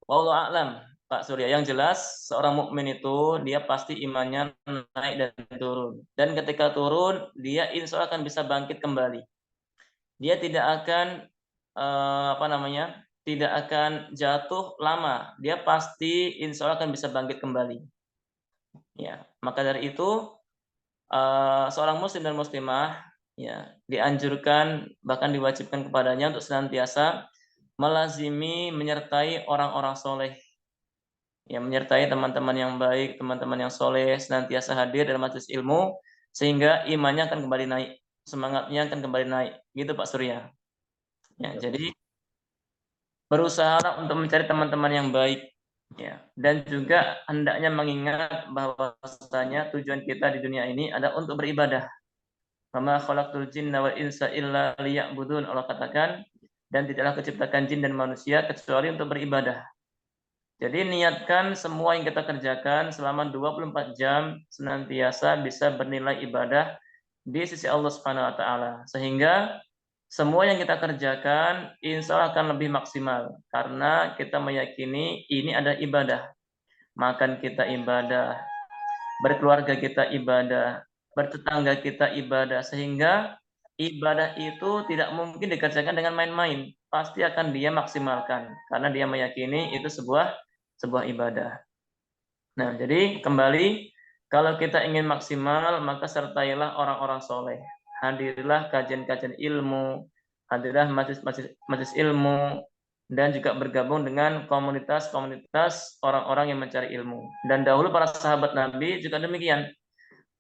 Wallahu a'lam, Pak Surya. Yang jelas seorang mukmin itu dia pasti imannya naik dan turun. Dan ketika turun, dia insya Allah akan bisa bangkit kembali. Dia tidak akan tidak akan jatuh lama. Dia pasti insya Allah akan bisa bangkit kembali. Ya, maka dari itu seorang muslim dan muslimah ya dianjurkan bahkan diwajibkan kepadanya untuk senantiasa melazimi menyertai orang-orang soleh, ya menyertai teman-teman yang baik, teman-teman yang soleh, senantiasa hadir dalam majelis ilmu sehingga imannya akan kembali naik, semangatnya akan kembali naik, gitu Pak Surya. Ya, jadi berusaha untuk mencari teman-teman yang baik, ya, dan juga hendaknya mengingat bahwasanya tujuan kita di dunia ini adalah untuk beribadah. Wama khalaqtul jinna wal insa illa liya'budun, Allah katakan, dan tidaklah kuciptakan jin dan manusia kecuali untuk beribadah. Jadi niatkan semua yang kita kerjakan selama 24 jam senantiasa bisa bernilai ibadah di sisi Allah Subhanahu wa taala. Sehingga semua yang kita kerjakan insya Allah akan lebih maksimal karena kita meyakini ini adalah ibadah. Makan kita ibadah, berkeluarga kita ibadah, bertetangga kita ibadah, sehingga ibadah itu tidak mungkin dikerjakan dengan main-main. Pasti akan dia maksimalkan karena dia meyakini itu sebuah ibadah. Nah, jadi kembali, kalau kita ingin maksimal, maka sertailah orang-orang soleh. Hadirilah kajian-kajian ilmu, hadirilah majelis ilmu, dan juga bergabung dengan komunitas-komunitas orang-orang yang mencari ilmu. Dan dahulu para sahabat Nabi juga demikian.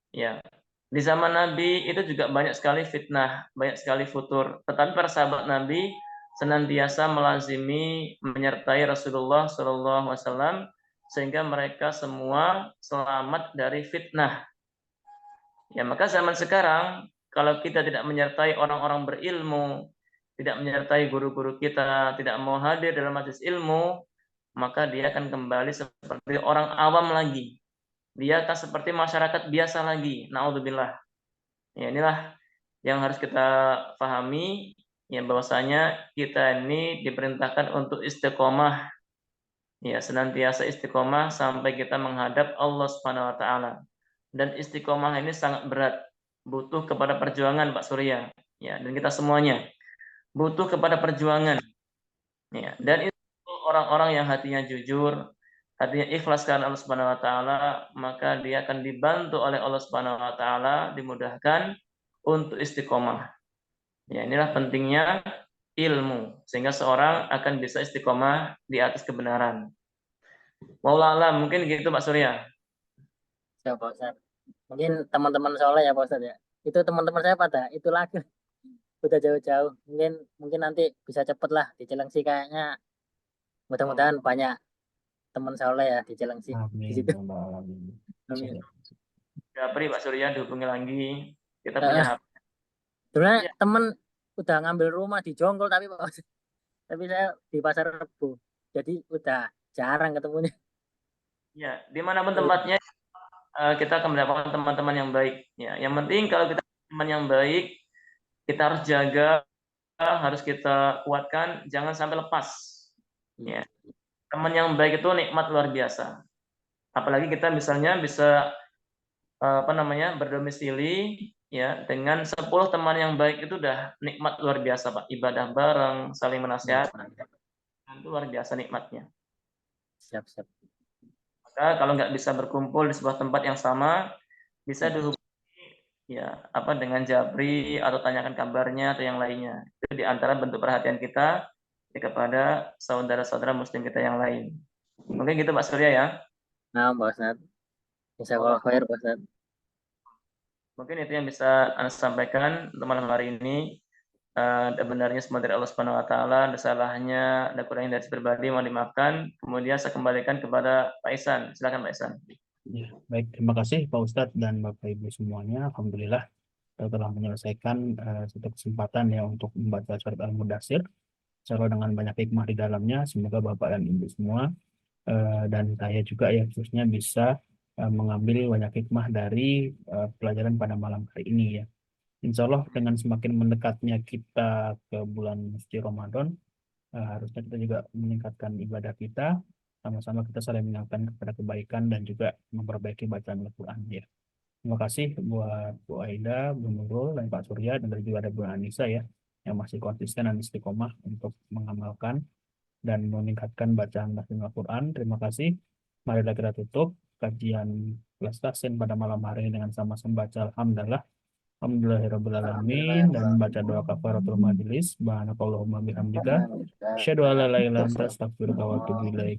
Ya, di zaman Nabi itu juga banyak sekali fitnah, banyak sekali futur. Tetapi para sahabat Nabi senantiasa melazimi menyertai Rasulullah SAW sehingga mereka semua selamat dari fitnah. Ya, maka zaman sekarang kalau kita tidak menyertai orang-orang berilmu, tidak menyertai guru-guru kita, tidak mau hadir dalam majelis ilmu, maka dia akan kembali seperti orang awam lagi. Dia akan seperti masyarakat biasa lagi. Na'udzubillah. Ya, inilah yang harus kita pahami, ya, bahwasanya kita ini diperintahkan untuk istiqomah. Ya, senantiasa istiqomah sampai kita menghadap Allah Subhanahu wa taala. Dan istiqomah ini sangat berat, butuh kepada perjuangan, Pak Surya. Ya, dan kita semuanya butuh kepada perjuangan. Ya, dan itu orang-orang yang hatinya jujur, hatinya ikhlas karena Allah Subhanahu wa taala, maka dia akan dibantu oleh Allah Subhanahu wa taala, dimudahkan untuk istiqomah. Ya, inilah pentingnya ilmu sehingga seorang akan bisa istiqomah di atas kebenaran. Wallahu a'lam, mungkin gitu Pak Surya. Ya, Pak Ustadz. Mungkin teman-teman soleh ya Pak Ustadz ya. Itu teman-teman saya pada itu lagi udah jauh-jauh. Mungkin nanti bisa cepet lah di Cilengsi kayaknya. Mudah-mudahan banyak teman soleh ya di Cilengsi. Di Amin. situ. Ya Allah, amin. Amin. Japri Pak Surya dihubungi lagi. Kita punya HP. Sebenarnya Ya. temen udah ngambil rumah di Jonggol tapi Pak Ustadz. Tapi saya di Pasar Rebo. Jadi udah jarang ketemunya. Ya, dimanapun tempatnya kita akan mendapatkan teman-teman yang baik. Ya, yang penting kalau kita teman yang baik, kita harus jaga, harus kita kuatkan, jangan sampai lepas. Ya, teman yang baik itu nikmat luar biasa. Apalagi kita misalnya bisa berdomisili ya dengan 10 teman yang baik itu udah nikmat luar biasa, Pak. Ibadah bareng, saling menasihati, itu luar biasa nikmatnya. Siap. Maka kalau nggak bisa berkumpul di sebuah tempat yang sama, bisa dihubungi ya dengan Japri atau tanyakan kabarnya atau yang lainnya. Itu di antara bentuk perhatian kita kepada saudara-saudara muslim kita yang lain. Mungkin gitu Pak Surya ya. Nah, Pak Ustadz. Insyaallah khair Pak Ustadz. Mungkin itu yang bisa Anda sampaikan untuk malam hari ini. Benarnya semua dari Allah Subhanahu wa taala, ada salahnya, ada kurangnya dari pribadi, mohon dimaafkan. Kemudian saya kembalikan kepada Pak Ihsan. Silakan Pak Ihsan. Ya, baik, terima kasih Pak Ustadz dan Bapak Ibu semuanya. Alhamdulillah kita telah menyelesaikan satu kesempatan ya untuk membaca surat Al-Mudaththir. Insyaallah dengan banyak hikmah di dalamnya. Semoga Bapak dan Ibu semua dan saya juga ya khususnya bisa mengambil banyak hikmah dari pelajaran pada malam hari ini ya. Insya Allah dengan semakin mendekatnya kita ke bulan suci Ramadan, harusnya kita juga meningkatkan ibadah kita, sama-sama kita saling mengingatkan kepada kebaikan dan juga memperbaiki bacaan Al-Quran ya. Terima kasih buat Bu Aida, Bu Nurul, dan Pak Surya, dan juga ada Bu Anissa ya, yang masih konsisten dan istiqomah untuk mengamalkan dan meningkatkan bacaan Al-Quran. Terima kasih. Marilah kita tutup kajian kelas tahsin pada malam hari ini dengan sama-sama baca Alhamdulillah. Alhamdulillahirrahmanirrahim dan baca doa kafaratul majelis. Subhanakallahumma bihamdika asyhadu an la ilaha illa anta astaghfiruka wa atubu ilaik.